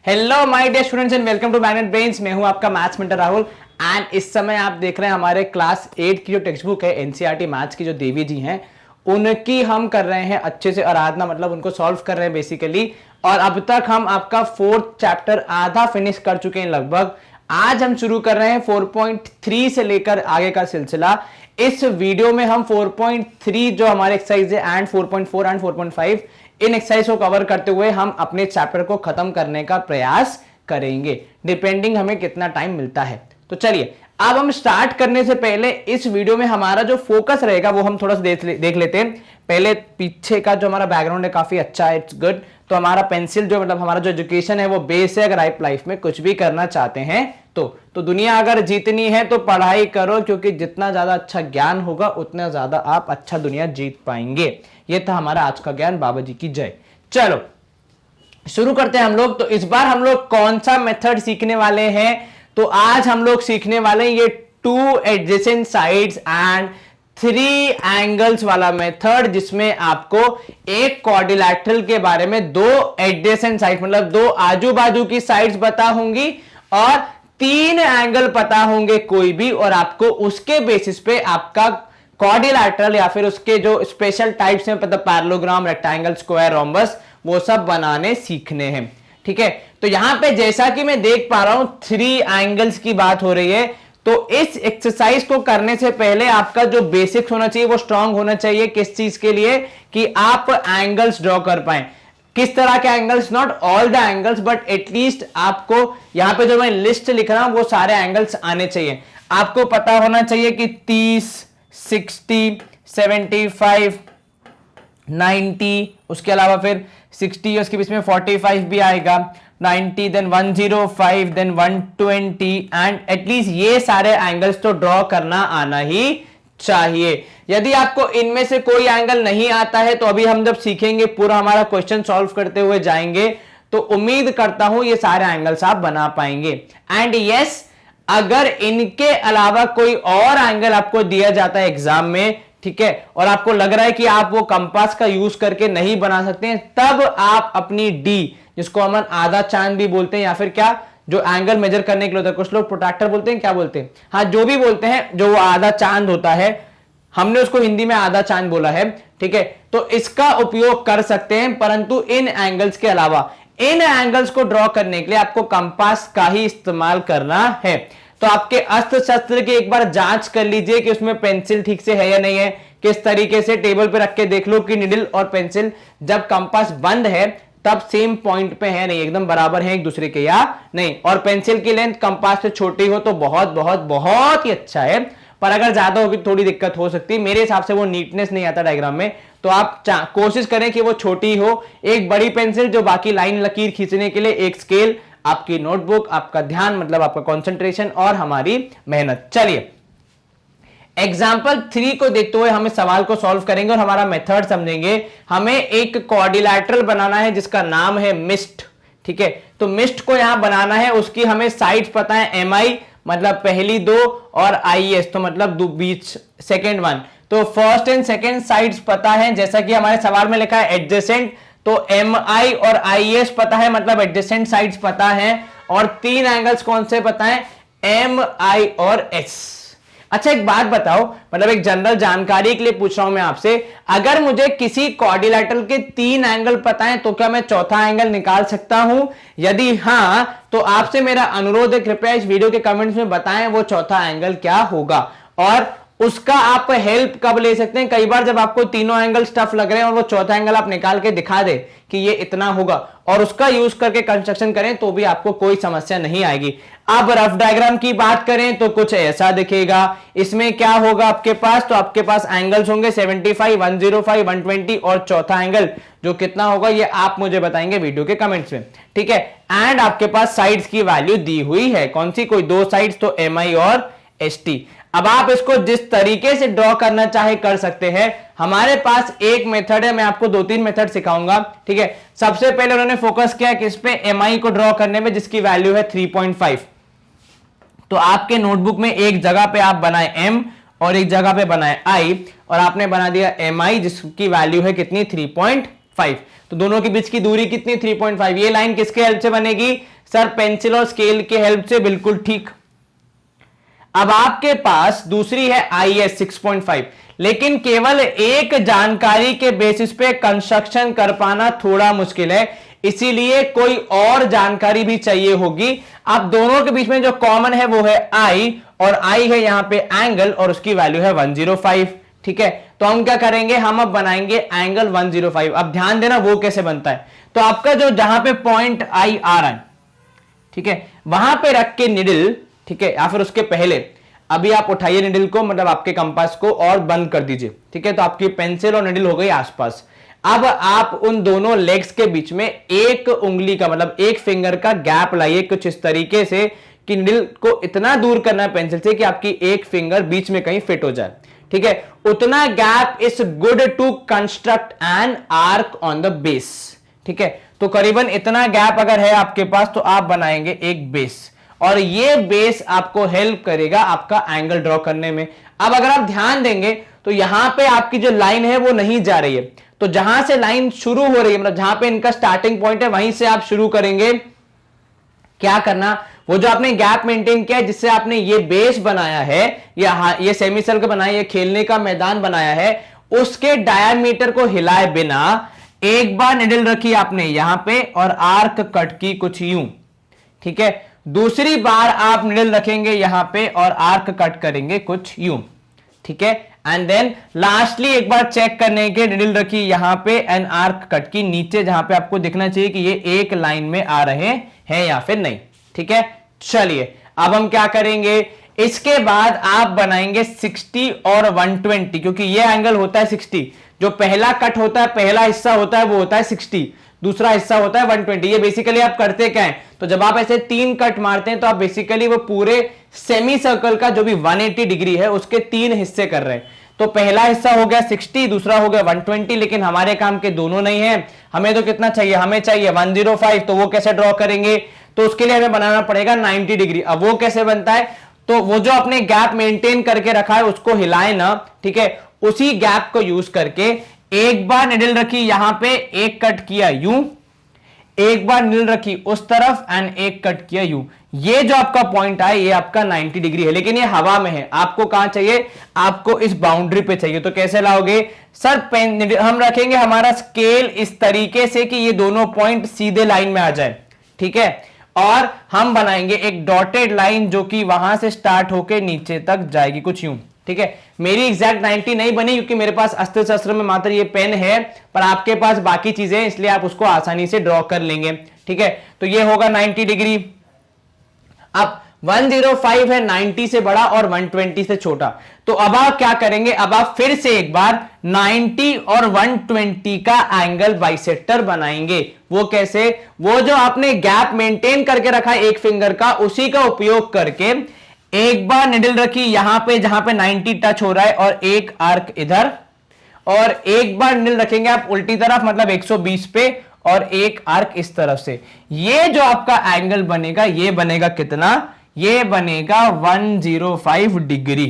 Hello my dear students and welcome to Magnet Brains. मैं हूं आपका मैथ्स मेंटर राहुल एंड इस समय आप देख रहे हैं हमारे क्लास 8 की जो टेक्स्ट बुक है एनसीईआरटी मैथ्स की, जो देवी जी हैं उनकी हम कर रहे हैं अच्छे से आराधना, मतलब उनको सॉल्व कर रहे हैं बेसिकली। और अब तक हम आपका 4th चैप्टर आधा फिनिश कर चुके हैं लगभग। आज हम शुरू कर रहे हैं 4.3 से लेकर आगे का सिलसिला। इस वीडियो में हम 4.3 जो हमारे एक्सरसाइज है एंड 4.4 एंड 4.5 इन एक्सरसाइज को कवर करते हुए हम अपने चैप्टर को खत्म करने का प्रयास करेंगे, डिपेंडिंग हमें कितना टाइम मिलता है। तो चलिए अब हम स्टार्ट करने से पहले इस वीडियो में हमारा जो फोकस रहेगा वो हम थोड़ा सा देख लेते हैं। पहले पीछे का जो हमारा बैकग्राउंड है काफी अच्छा है, इट्स गुड। तो हमारा पेंसिल जो मतलब हमारा जो एजुकेशन है वो बेस है। अगर आप लाइफ में कुछ भी करना चाहते हैं तो दुनिया अगर जीतनी है तो पढ़ाई करो, क्योंकि जितना ज्यादा अच्छा ज्ञान होगा उतना ज्यादा आप अच्छा दुनिया जीत पाएंगे। ये था हमारा आज का ज्ञान। बाबा जी की जय। चलो शुरू करते हैं हम लोग। तो इस बार हम लोग कौन सा मेथड सीखने वाले हैं? तो आज हम लोग सीखने वाले हैं ये 2 एडजेसेंट साइड्स एंड 3 एंगल्स वाला मेथड, जिसमें आपको एक क्वाड्रिलैटरल के बारे में 2 एडजेसेंट साइड मतलब 2 आजू बाजू की साइड्स पता होंगी और 3 एंगल पता होंगे कोई भी, और आपको उसके बेसिस पे आपका क्वाड्रिलैटरल या फिर उसके जो स्पेशल टाइप्स हैं, मतलब पैरेललोग्राम, रेक्टेंगल, स्क्वायर, रोम्बस, वो सब बनाने सीखने हैं। ठीक है, तो यहां पे जैसा कि मैं देख पा रहा हूं 3 एंगल्स की बात हो रही है। तो इस एक्सरसाइज को करने से पहले आपका जो बेसिक्स होना चाहिए वो स्ट्रांग होना चाहिए। किस चीज के लिए? कि आप एंगल्स ड्रॉ कर पाए। किस तरह के angles? Not all the angles but at least आपको यहां पे जो मैं लिस्ट लिख रहा हूं वो सारे एंगल्स आने चाहिए। आपको पता होना चाहिए कि 30, 60, 75, 90, उसके अलावा फिर 60 उसके बीच में 45 भी आएगा, 90, देन 105, देन 120 एंड एटलीस्ट ये सारे एंगल्स तो ड्रॉ करना आना ही चाहिए। यदि आपको इनमें से कोई एंगल नहीं आता है तो अभी हम जब सीखेंगे पूरा हमारा क्वेश्चन सॉल्व करते हुए जाएंगे तो उम्मीद करता हूं ये सारे एंगल्स आप बना पाएंगे। एंड यस, अगर इनके अलावा कोई और एंगल आपको दिया जाता है एग्जाम में, ठीक है, और आपको लग रहा है कि आप वो कंपास का यूज करके नहीं बना सकते हैं, तब आप अपनी डी, जिसको हम आधा चांद भी बोलते हैं या फिर क्या जो एंगल मेजर करने के लिए होता है, कुछ लोग प्रोट्रैक्टर बोलते हैं, क्या बोलते हैं, हाँ जो भी बोलते हैं, जो वो आधा चांद होता है, हमने उसको हिंदी में आधा चांद बोला है। ठीक है, तो इसका उपयोग कर सकते हैं, परंतु इन एंगल्स के अलावा इन एंगल्स को ड्रॉ करने के लिए आपको कंपास का ही इस्तेमाल करना है। तो आपके अस्त्र शस्त्र की एक बार जांच कर लीजिए कि उसमें पेंसिल ठीक से है या नहीं है। किस तरीके से टेबल पे रख के देख लो कि निडल और पेंसिल जब कंपास बंद है तब सेम पॉइंट पे है नहीं, एकदम बराबर है एक दूसरे के या नहीं। और पेंसिल की लेंथ कंपास से छोटी हो तो बहुत बहुत बहुत ही अच्छा है, पर अगर ज्यादा होगी थोड़ी दिक्कत हो सकती है। मेरे हिसाब से वो नीटनेस नहीं आता डायग्राम में, तो आप कोशिश करें कि वो छोटी हो। एक बड़ी पेंसिल जो बाकी लाइन लकीर खींचने के लिए, एक स्केल, आपकी नोटबुक, आपका ध्यान मतलब आपका कंसंट्रेशन और हमारी मेहनत। चलिए एग्जाम्पल 3 को देखते हुए हम इस सवाल को सॉल्व करेंगे और हमारा मेथड समझेंगे। हमें एक क्वाड्रिलैटरल बनाना है जिसका नाम है मिस्ट। ठीक है, तो मिस्ट को यहां बनाना है, उसकी हमें साइड्स पता है, MI मतलब पहली 2 और IS तो मतलब बीच सेकेंड 1। तो फर्स्ट एंड सेकेंड साइड्स पता है, जैसा कि हमारे सवाल में लिखा है एडजेसेंट, तो MI और IS पता है, मतलब एडजेसेंट साइड्स पता है। और 3 एंगल्स कौन से पता है? MI और S। अच्छा एक बात बताओ, मतलब एक जनरल जानकारी के लिए पूछ रहा हूं मैं आपसे, अगर मुझे किसी क्वाड्रिलैटरल के 3 एंगल पता है तो क्या मैं चौथा एंगल निकाल सकता हूं? यदि हां तो आपसे मेरा अनुरोध है कृपया इस वीडियो के कमेंट्स में बताएं वो चौथा एंगल क्या होगा, और उसका आप हेल्प कब ले सकते हैं? कई बार जब आपको तीनों एंगल टफ लग रहे हैं और वो चौथा एंगल आप निकाल के दिखा दे कि ये इतना होगा और उसका यूज करके कंस्ट्रक्शन करें तो भी आपको कोई समस्या नहीं आएगी। अब रफ डायग्राम की बात करें तो कुछ ऐसा दिखेगा। इसमें क्या होगा आपके पास? तो आपके पास एंगल्स होंगे 75, 105, 120 और चौथा एंगल जो कितना होगा ये आप मुझे बताएंगे वीडियो के कमेंट्स में। ठीक है, एंड आपके पास साइड्स की वैल्यू दी हुई है, कौन सी? कोई 2 साइड्स, तो MI और ST। अब आप इसको जिस तरीके से ड्रॉ करना चाहे कर सकते हैं। हमारे पास एक मेथड है, मैं आपको 2-3 मेथड सिखाऊंगा। ठीक है, सबसे पहले उन्होंने फोकस किया किस पे? MI को ड्रॉ करने में, जिसकी वैल्यू है 3.5। तो आपके नोटबुक में एक जगह पे आप बनाए M और एक जगह पे बनाए I, और आपने बना दिया MI जिसकी वैल्यू है कितनी? 3.5। तो दोनों के बीच की दूरी कितनी? 3.5। ये लाइन किसके हेल्प से बनेगी? सर पेंसिल और स्केल के हेल्प से, बिल्कुल ठीक। अब आपके पास दूसरी है IS 6.5, लेकिन केवल एक जानकारी के बेसिस पे कंस्ट्रक्शन कर पाना थोड़ा मुश्किल है, इसीलिए कोई और जानकारी भी चाहिए होगी। अब दोनों के बीच में जो कॉमन है वो है I, और I है यहां पे एंगल, और उसकी वैल्यू है 105। ठीक है, तो हम क्या करेंगे, हम अब बनाएंगे एंगल 105। अब ध्यान देना वो कैसे बनता है। तो आपका जो जहां पे पॉइंट I आ रहा है, ठीक है, वहां पे रख के निडल, ठीक है, या फिर उसके पहले अभी आप उठाइए निडल को, मतलब आपके कंपास को, और बंद कर दीजिए। ठीक है, तो आपकी पेंसिल और निडल हो गई आसपास। अब आप उन दोनों लेग्स के बीच में एक उंगली का, मतलब एक फिंगर का गैप लाइए कुछ इस तरीके से कि निडल को इतना दूर करना है पेंसिल से कि आपकी एक फिंगर बीच में कहीं फिट हो जाए। ठीक है, उतना gap is good to construct an arc on the base. ठीक है, तो करीबन इतना गैप अगर है आपके पास तो आप बनाएंगे एक बेस, और ये बेस आपको हेल्प करेगा आपका एंगल ड्रॉ करने में। अब अगर आप ध्यान देंगे तो यहां पे आपकी जो लाइन है वो नहीं जा रही है, तो जहां से लाइन शुरू हो रही है, मतलब जहां पे इनका स्टार्टिंग पॉइंट है, वहीं से आप शुरू करेंगे। क्या करना, वो जो आपने गैप मेंटेन किया है, जिससे आपने ये बेस बनाया है, या ये सेमी सर्कल बनाया, ये खेलने का मैदान बनाया है, उसके डायमीटर को हिलाए बिना एक बार निडल रखी आपने यहां पे और आर्क कट की कुछ यूं। ठीक है, दूसरी बार आप निडल रखेंगे यहां पे और आर्क कट करेंगे कुछ यूं। ठीक है, एंड देन लास्टली एक बार चेक करने के निडल रखी यहां पे एंड आर्क कट की नीचे, जहां पे आपको दिखना चाहिए कि ये एक लाइन में आ रहे हैं या फिर नहीं। ठीक है, चलिए अब हम क्या करेंगे, इसके बाद आप बनाएंगे 60 और 120, क्योंकि ये एंगल होता है 60। जो पहला कट होता है, पहला हिस्सा होता है, वो होता है 60, दूसरा हिस्सा होता है 120। ये बेसिकली आप करते क्या है, तो जब आप ऐसे 3 कट मारते हैं तो आप बेसिकली वो पूरे सेमी सर्कल का जो भी 180 डिग्री है उसके 3 हिस्से कर रहे हैं। तो पहला हिस्सा हो गया 60, दूसरा हो गया 120, लेकिन हमारे काम के दोनों नहीं है। हमें तो कितना चाहिए, हमें चाहिए 105। तो वो कैसे ड्रॉ करेंगे, तो उसके लिए हमें बनाना पड़ेगा 90 डिग्री। अब वो कैसे बनता है, तो वो जो आपने गैप मेंटेन करके रखा है उसको हिलाए ना। ठीक है, उसी गैप को यूज करके एक बार निडल रखी यहां पे, एक कट किया यूं, एक बार निडल रखी उस तरफ एंड एक कट किया यूं। ये जो आपका पॉइंट है ये आपका 90 डिग्री है, लेकिन ये हवा में है। आपको कहां चाहिए, आपको इस बाउंड्री पे चाहिए। तो कैसे लाओगे, सर पेन हम रखेंगे हमारा स्केल इस तरीके से कि ये दोनों पॉइंट सीधे लाइन में आ जाए। ठीक है, और हम बनाएंगे एक डॉटेड लाइन जो कि वहां से स्टार्ट होकर नीचे तक जाएगी कुछ यूं। ठीक है, मेरी एग्जैक्ट 90 नहीं बनी क्योंकि मेरे पास अस्त्र शस्त्र में मात्र ये पेन है, पर आपके पास बाकी चीजें हैं, इसलिए आप उसको आसानी से ड्रॉ कर लेंगे। ठीक है, तो ये होगा 90 डिग्री। अब 105 है 90 से बड़ा और 120 से छोटा, तो अब आप क्या करेंगे, अब आप फिर से एक बार 90 और 120 का एंगल बाइसेक्टर बनाएंगे। वो कैसे, वो जो आपने गैप मेंटेन करके रखा है एक फिंगर का, उसी का उपयोग करके एक बार निडल रखी यहां पे जहां पे 90 टच हो रहा है और एक आर्क इधर, और एक बार निडल रखेंगे आप उल्टी तरफ मतलब 120 पे और एक आर्क इस तरफ से। ये जो आपका एंगल बनेगा ये बनेगा कितना, ये बनेगा 105 डिग्री।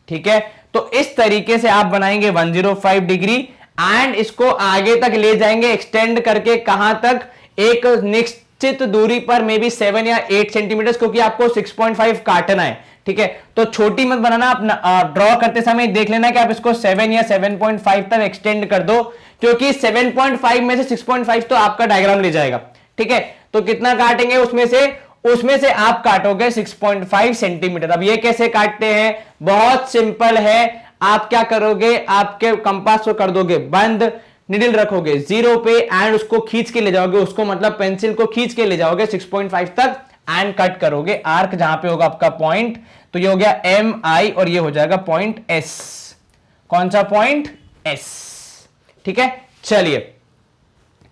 ठीक है, तो इस तरीके से आप बनाएंगे 105 डिग्री एंड इसको आगे तक ले जाएंगे एक्सटेंड करके, कहां तक, एक निश्चित दूरी पर मे बी 7 या 8 सेंटीमीटर, क्योंकि आपको 6.5 काटना है। ठीक है, तो छोटी मत बनाना, आप ड्रॉ करते समय देख लेना कि आप इसको 7 या 7.5 तक एक्सटेंड कर दो, क्योंकि 7.5 में से 6.5 तो आपका डायग्राम ले जाएगा। ठीक है, तो कितना काटेंगे उसमें से आप काटोगे 6.5 सेंटीमीटर। अब ये कैसे काटते हैं, बहुत सिंपल है। आप क्या करोगे, आपके कंपास को कर दोगे बंद, निडल रखोगे 0 पे एंड उसको खींच के ले जाओगे, उसको मतलब पेंसिल को खींच के ले जाओगे 6.5 तक एंड कट करोगे आर्क जहां पे होगा आपका पॉइंट। तो ये हो गया MI और ये हो जाएगा पॉइंट S। कौन सा पॉइंट, S। ठीक है, चलिए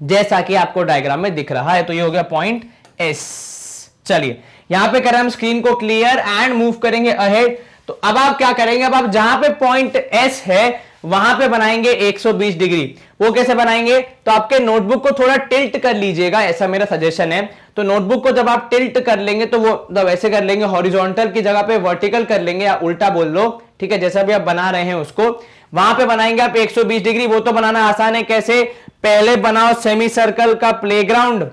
जैसा कि आपको डायग्राम में दिख रहा है, तो ये हो गया पॉइंट S। चलिए यहां पे करें हम स्क्रीन को क्लियर एंड मूव करेंगे अहेड। तो अब आप क्या करेंगे, अब आप जहां पे पॉइंट S है वहां पे बनाएंगे 120 डिग्री। वो कैसे बनाएंगे, तो आपके नोटबुक को थोड़ा टिल्ट कर लीजिएगा, ऐसा मेरा सजेशन है। तो नोटबुक को जब आप टिल्ट कर लेंगे तो वो जब ऐसे कर लेंगे, हॉरिजॉन्टल की जगह पे वर्टिकल कर लेंगे या उल्टा बोल लो। ठीक है, जैसा भी आप बना रहे हैं उसको वहां पे बनाएंगे आप 120 डिग्री। वो तो बनाना आसान है, कैसे, पहले बनाओ सेमी सर्कल का प्लेग्राउंड,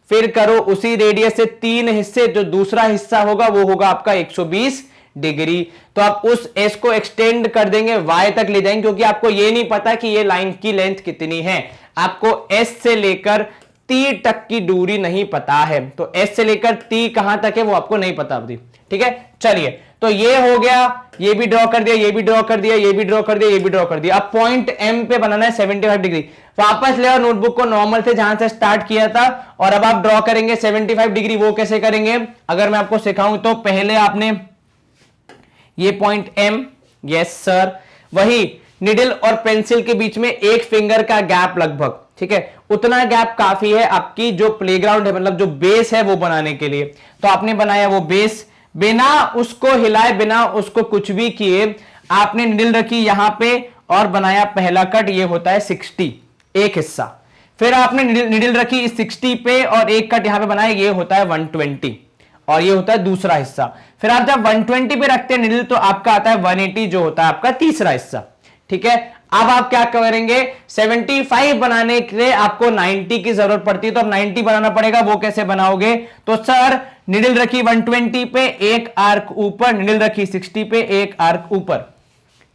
फिर करो उसी रेडियस से 3 हिस्से, जो दूसरा हिस्सा होगा वो होगा आपका 120 डिग्री। तो आप उस एस को एक्सटेंड कर देंगे, वाई तक ले जाएंगे, क्योंकि आपको ये नहीं पता कि ये लाइन की लेंथ कितनी है। आपको एस से लेकर टी तक की दूरी नहीं पता है, तो एस से लेकर टी कहां तक है वो आपको नहीं पता अभी। ठीक है, चलिए, तो ये हो गया, ये भी ड्रॉ कर दिया, ये भी ड्रॉ कर दिया, ये भी ड्रॉ कर दिया, ये भी ड्रॉ कर दिया। अब पॉइंट एम पे बनाना है 75 डिग्री। वापस ले आओ नोटबुक को नॉर्मल से जहां से स्टार्ट किया था, और अब आप ड्रॉ करेंगे 75 डिग्री। वो कैसे करेंगे अगर मैं आपको सिखाऊं तो, पहले आपने ये पॉइंट एम, यस सर, वही निडल और पेंसिल के बीच में एक फिंगर का गैप लगभग, ठीक है, उतना गैप काफी है आपकी जो प्लेग्राउंड है, मतलब जो बेस है वो बनाने के लिए। तो आपने बनाया वो बेस, बिना उसको हिलाए, बिना उसको कुछ भी किए, आपने निडल रखी यहां पे और बनाया पहला कट, ये होता है 60, एक हिस्सा। फिर आपने निडल रखी इस 60 पे और एक कट यहां पे बनाया, ये होता है 120, और ये होता है दूसरा हिस्सा। फिर आप जब 120 पे रखते हैं निडल तो आपका आता है 180, जो होता है आपका तीसरा हिस्सा। ठीक है, अब आप क्या करेंगे, 75 बनाने के लिए आपको 90 की जरूरत पड़ती है, तो अब 90 बनाना पड़ेगा। वो कैसे बनाओगे, तो सर निडल रखी 120 पे, एक आर्क ऊपर, निडल रखी 60 पे, एक आर्क ऊपर।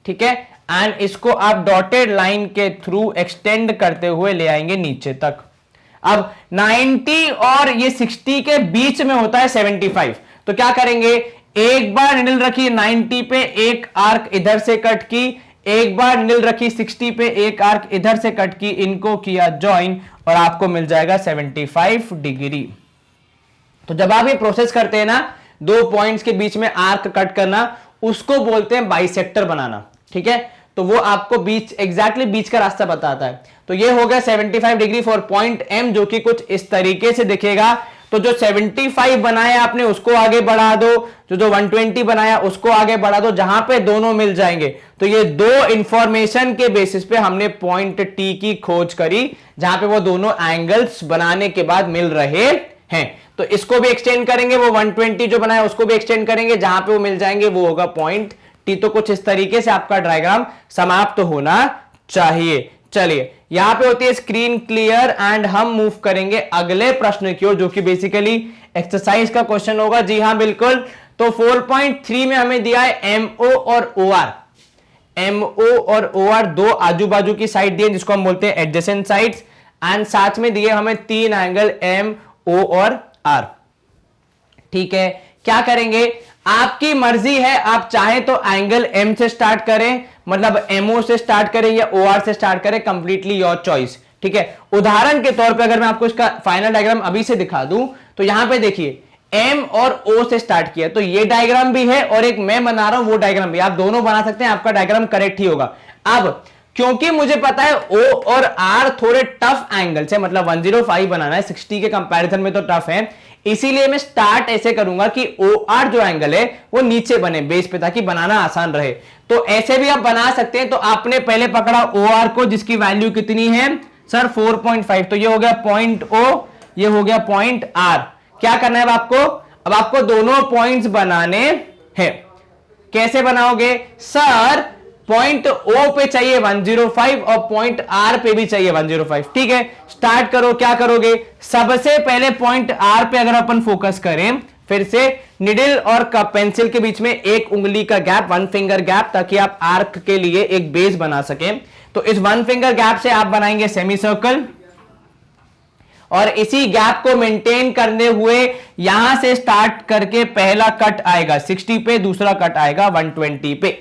ठीक है, एंड इसको आप डॉटेड लाइन के थ्रू एक्सटेंड करते हुए ले आएंगे नीचे तक। अब 90 और ये 60 के बीच में होता है 75, तो क्या करेंगे, एक बार निडल रखी 90 पे, एक आर्क इधर से कट की, एक बार निडल रखी 60 पे, एक आर्क इधर से कट की, इनको किया ज्वाइन और आपको मिल जाएगा 75 डिग्री। तो जब आप ये प्रोसेस करते हैं ना, दो पॉइंट्स के बीच में आर्क कट करना, उसको बोलते हैं बाइसेक्टर बनाना। ठीक है, तो वो आपको बीच, एग्जैक्टली बीच का रास्ता बताता है। तो ये हो गया 75 डिग्री फॉर पॉइंट एम, जो कि कुछ इस तरीके से दिखेगा। तो जो 75 बनाया आपने उसको आगे बढ़ा दो, जो 120 बनाया उसको आगे बढ़ा दो, जहां पे दोनों मिल जाएंगे। तो ये दो इंफॉर्मेशन के बेसिस पे हमने पॉइंट टी की खोज करी, जहां पे वो दोनों एंगल्स बनाने के बाद मिल रहे हैं। तो इसको भी एक्सटेंड करेंगे, वो 120 जो बनाया उसको भी एक्सटेंड करेंगे, जहां पे वो मिल जाएंगे वो होगा पॉइंट टी। तो कुछ इस तरीके से आपका डायग्राम समाप्त होना चाहिए। चलिए, यहां पे होती है स्क्रीन क्लियर एंड हम मूव करेंगे अगले प्रश्न की ओर, जो कि बेसिकली एक्सरसाइज का क्वेश्चन होगा। जी हां, बिल्कुल। तो 4.3 में हमें दिया है एमओ और ओआर। एमओ और ओआर दो आजू बाजू की साइड दिए, जिसको हम बोलते हैं एडजेसेंट साइड्स, एंड साथ में दिए हमें तीन एंगल एम, ओ और आर। ठीक है, क्या करेंगे, आपकी मर्जी है, आप चाहे तो एंगल एम से स्टार्ट करें, मतलब एमओ से स्टार्ट करें, या ओआर से स्टार्ट करें, कंप्लीटली योर चॉइस। ठीक है, उदाहरण के तौर पे अगर मैं आपको इसका फाइनल डायग्राम अभी से दिखा दूं, तो यहां पे देखिए एम और ओ से स्टार्ट किया, तो ये डायग्राम भी है और एक मैं बना रहा हूं वो डायग्राम भी, आप दोनों बना सकते हैं, आपका डायग्राम करेक्ट ही होगा। अब क्योंकि मुझे पता है ओ और आर थोड़े टफ एंगल्स है, मतलब 105 बनाना है, 60 के कंपैरिजन में तो टफ है, इसीलिए मैं स्टार्ट ऐसे करूंगा कि ओ आर जो एंगल है वो नीचे बने बेस पे, ताकि बनाना आसान रहे। तो ऐसे भी आप बना सकते हैं। तो आपने पहले पकड़ा ओ आर को, जिसकी वैल्यू कितनी है सर 4.5, तो ये हो गया पॉइंट ओ, ये हो गया पॉइंट आर। क्या करना है अब आपको, अब आपको दोनों पॉइंट्स बनाने हैं। कैसे बनाओगे सर, पॉइंट ओ पे चाहिए 105 और पॉइंट आर पे भी चाहिए 105। ठीक है, स्टार्ट करो। क्या करोगे, सबसे पहले पॉइंट आर पे अगर अपन फोकस करें, फिर से निडल और पेंसिल के बीच में एक उंगली का गैप, वन फिंगर गैप, ताकि आप आर्क के लिए एक बेस बना सकें। तो इस वन फिंगर गैप से आप बनाएंगे सेमी सर्कल, और इसी गैप को मेंटेन करने हुए यहां से स्टार्ट करके पहला कट आएगा 60 पे, दूसरा कट आएगा 120 पे।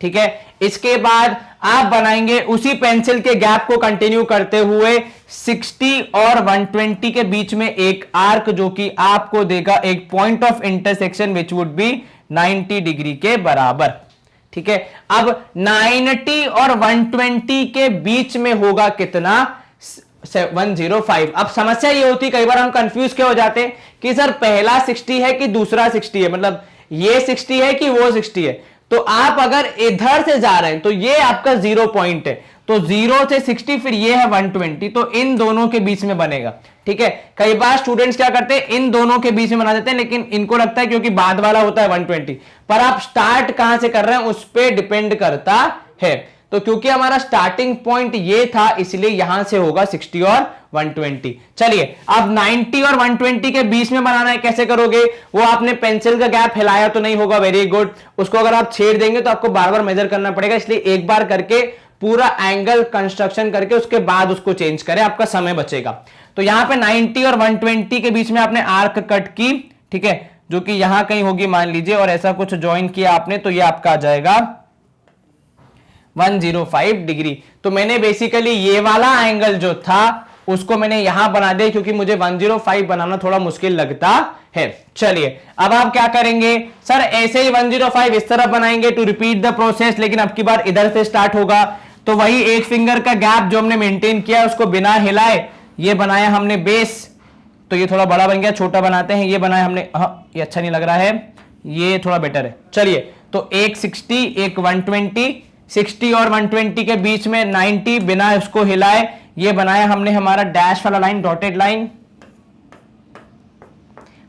ठीक है, इसके बाद आप बनाएंगे उसी पेंसिल के गैप को कंटिन्यू करते हुए 60 और 120 के बीच में एक आर्क, जो कि आपको देगा एक point of intersection which would be 90 degree के बराबर। ठीक है, अब 90 और 120 के बीच में होगा कितना, 105। अब समस्या ये होती, कई बार हम कंफ्यूज क्यों हो जाते हैं कि सर पहला 60 है कि दूसरा 60 है, मतलब ये 60 है कि वो 60 है। तो आप अगर इधर से जा रहे हैं तो ये आपका 0 पॉइंट है, तो 0 से 60, फिर ये है 120, तो इन दोनों के बीच में बनेगा। ठीक है, कई बार स्टूडेंट्स क्या करते हैं, इन दोनों के बीच में बना देते हैं, लेकिन इनको लगता है क्योंकि बाद वाला होता है 120, पर आप स्टार्ट कहां से कर रहे हैं उस पर डिपेंड करता है। तो क्योंकि हमारा स्टार्टिंग पॉइंट ये था, इसलिए यहां से होगा 60 और 120। चलिए अब 90 और 120 के बीच में बनाना है, कैसे करोगे? वो आपने पेंसिल का गैप हिलाया तो नहीं होगा, वेरी गुड। उसको अगर आप छेड़ देंगे तो आपको बार बार मेजर करना पड़ेगा, इसलिए एक बार करके पूरा एंगल कंस्ट्रक्शन करके उसके बाद उसको चेंज करें, आपका समय बचेगा। तो यहां पे 90 और 120 के बीच में आपने आर्क कट की, ठीक है, जो कि यहां कहीं होगी मान लीजिए, और ऐसा कुछ ज्वाइन किया आपने, तो ये आपका आ जाएगा 105 डिग्री। तो मैंने बेसिकली ये वाला एंगल जो था उसको मैंने यहां बना दिया, क्योंकि मुझे 105 बनाना थोड़ा मुश्किल लगता है। चलिए अब आप क्या करेंगे? सर ऐसे ही 105 इस तरफ बनाएंगे टू रिपीट द प्रोसेस, लेकिन अब की बार इधर से स्टार्ट होगा। तो वही एक फिंगर का गैप जो हमने मेंटेन किया उसको बिना हिलाए ये बनाया हमने बेस। तो ये थोड़ा बड़ा बन गया, छोटा बनाते हैं। ये बनाया हमने, हाँ ये अच्छा नहीं लग रहा है, ये थोड़ा बेटर है। चलिए तो एक 60 एक 120, 60 और 120 के बीच में 90 बिना उसको हिलाए ये बनाया हमने हमारा डैश वाला लाइन, डॉटेड लाइन।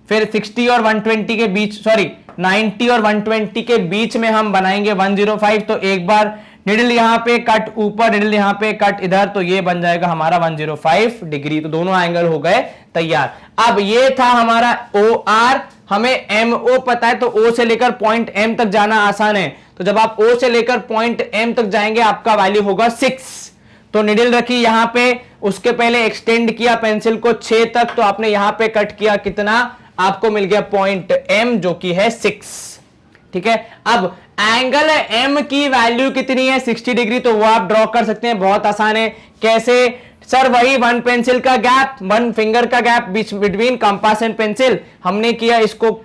फिर 60 और 120 के बीच, सॉरी 90 और 120 के बीच में हम बनाएंगे 105। तो एक बार निडल यहां पे कट ऊपर, निडल यहां पे कट इधर, तो ये बन जाएगा हमारा 105 डिग्री। तो दोनों एंगल हो गए तैयार। अब ये था हमारा ओ आर, हमें एम ओ पता है, तो ओ से लेकर पॉइंट एम तक जाना आसान है। तो जब आप ओ से लेकर पॉइंट एम तक जाएंगे आपका वैल्यू होगा 6। तो निडल रखी यहां पे, उसके पहले एक्सटेंड किया पेंसिल को 6 तक, तो आपने यहां पे कट किया कितना, आपको मिल गया पॉइंट एम जो कि है 6, ठीक है। अब एंगल एम की वैल्यू कितनी है? 60 डिग्री। तो वो आप ड्रॉ कर सकते हैं, बहुत आसान है। कैसे? सर वही वन पेंसिल का गैप, वन फिंगर का gap between compass and pencil, हमने किया इसको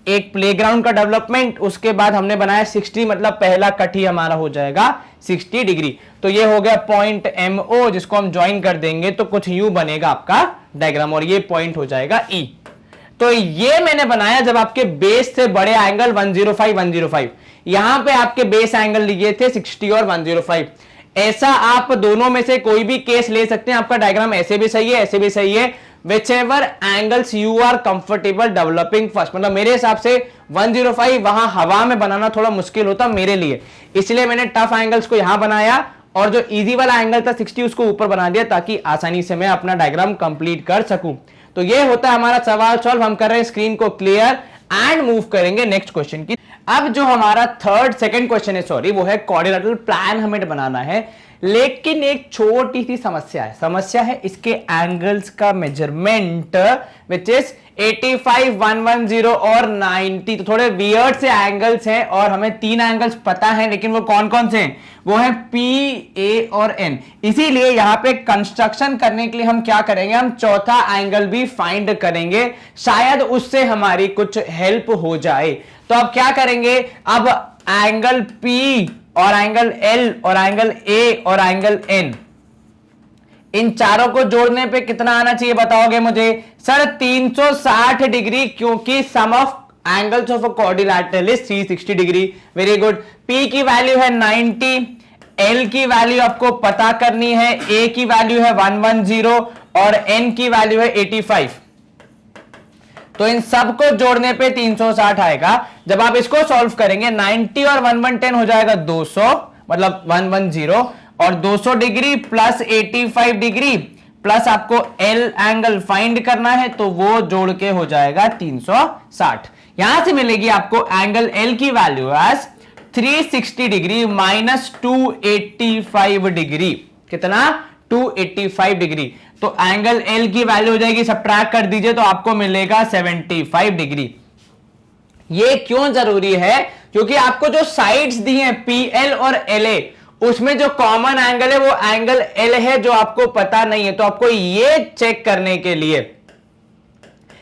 एक प्लेग्राउंड का डेवलपमेंट, उसके बाद हमने बनाया 60, मतलब पहला कट ही हमारा हो जाएगा 60 डिग्री। तो ये हो गया पॉइंट एम ओ, जिसको हम ज्वाइन कर देंगे तो कुछ यूं बनेगा आपका डायग्राम, और ये पॉइंट हो जाएगा ई। तो ये मैंने बनाया जब आपके बेस से बड़े एंगल 105 यहां पे आपके बेस एंगल लिए थे 60 और 105। ऐसा आप दोनों में से कोई भी केस ले सकते हैं, आपका डायग्राम ऐसे भी सही है, ऐसे भी सही है। whichever angles you are comfortable developing first, मतलब मेरे हिसाब से 105 वहां हवा में बनाना थोड़ा मुश्किल होता मेरे लिए, इसलिए मैंने टफ एंगल्स को यहां बनाया और जो इजी वाला एंगल था 60 उसको ऊपर बना दिया ताकि आसानी से मैं अपना डायग्राम कंप्लीट कर सकूं। तो ये होता है हमारा सवाल सॉल्व। हम कर रहे हैं स्क्रीन को क्लियर एंड मूव करेंगे नेक्स्ट क्वेश्चन की। अब जो हमारा सेकंड क्वेश्चन है, सॉरी, वो है क्वाड्रिलेटरल प्लान हमें बनाना है, लेकिन एक छोटी सी समस्या है इसके एंगल्स का मेजरमेंट विच इज 85, 110 और 90। तो थोड़े वियर्ड से एंगल्स हैं और हमें 3 एंगल्स पता है, लेकिन वो कौन कौन से हैं? वो है P, A और N। इसीलिए यहां पे कंस्ट्रक्शन करने के लिए हम क्या करेंगे, हम चौथा एंगल भी फाइंड करेंगे, शायद उससे हमारी कुछ हेल्प हो जाए। तो अब क्या करेंगे, अब एंगल P और एंगल L और एंगल A और एंगल N, इन चारों को जोड़ने पे कितना आना चाहिए बताओगे मुझे? सर 360 डिग्री, क्योंकि sum of angles of a quadrilateral is 360 degree. Very good. P की वैल्यू है 90, L की वैल्यू आपको पता करनी है, A की वैल्यू है 110 और N की वैल्यू है 85। तो इन सबको जोड़ने पे 360 आएगा। जब आप इसको सॉल्व करेंगे 90 और 110 हो जाएगा 200, मतलब 110, और 200 डिग्री प्लस 85 डिग्री प्लस आपको L एंगल फाइंड करना है, तो वो जोड़ के हो जाएगा 360। यहां से मिलेगी आपको एंगल L की value as 360 degree minus 285 degree. कितना? 285 डिग्री। तो एंगल L की वैल्यू हो जाएगी, सब्ट्रैक्ट कर दीजिए तो आपको मिलेगा 75 डिग्री। ये क्यों जरूरी है? क्योंकि आपको जो साइड्स दी हैं PL और LA, उसमें जो कॉमन एंगल है वो एंगल L है, जो आपको पता नहीं है। तो आपको ये चेक करने के लिए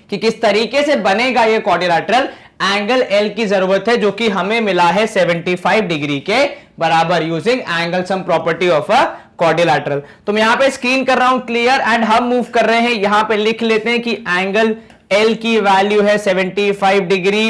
कि किस तरीके से बनेगा ये क्वाड्रिलेटरल, एंगल L की जरूरत है, जो कि हमें मिला है 75 डिग्री के बराबर using angle sum property of a quadrilateral. तो मैं यहां पे स्क्रीन कर रहा हूं क्लियर एंड हम मूव कर रहे हैं। यहां पे लिख लेते हैं कि एंगल L की वैल्यू है 75 डिग्री।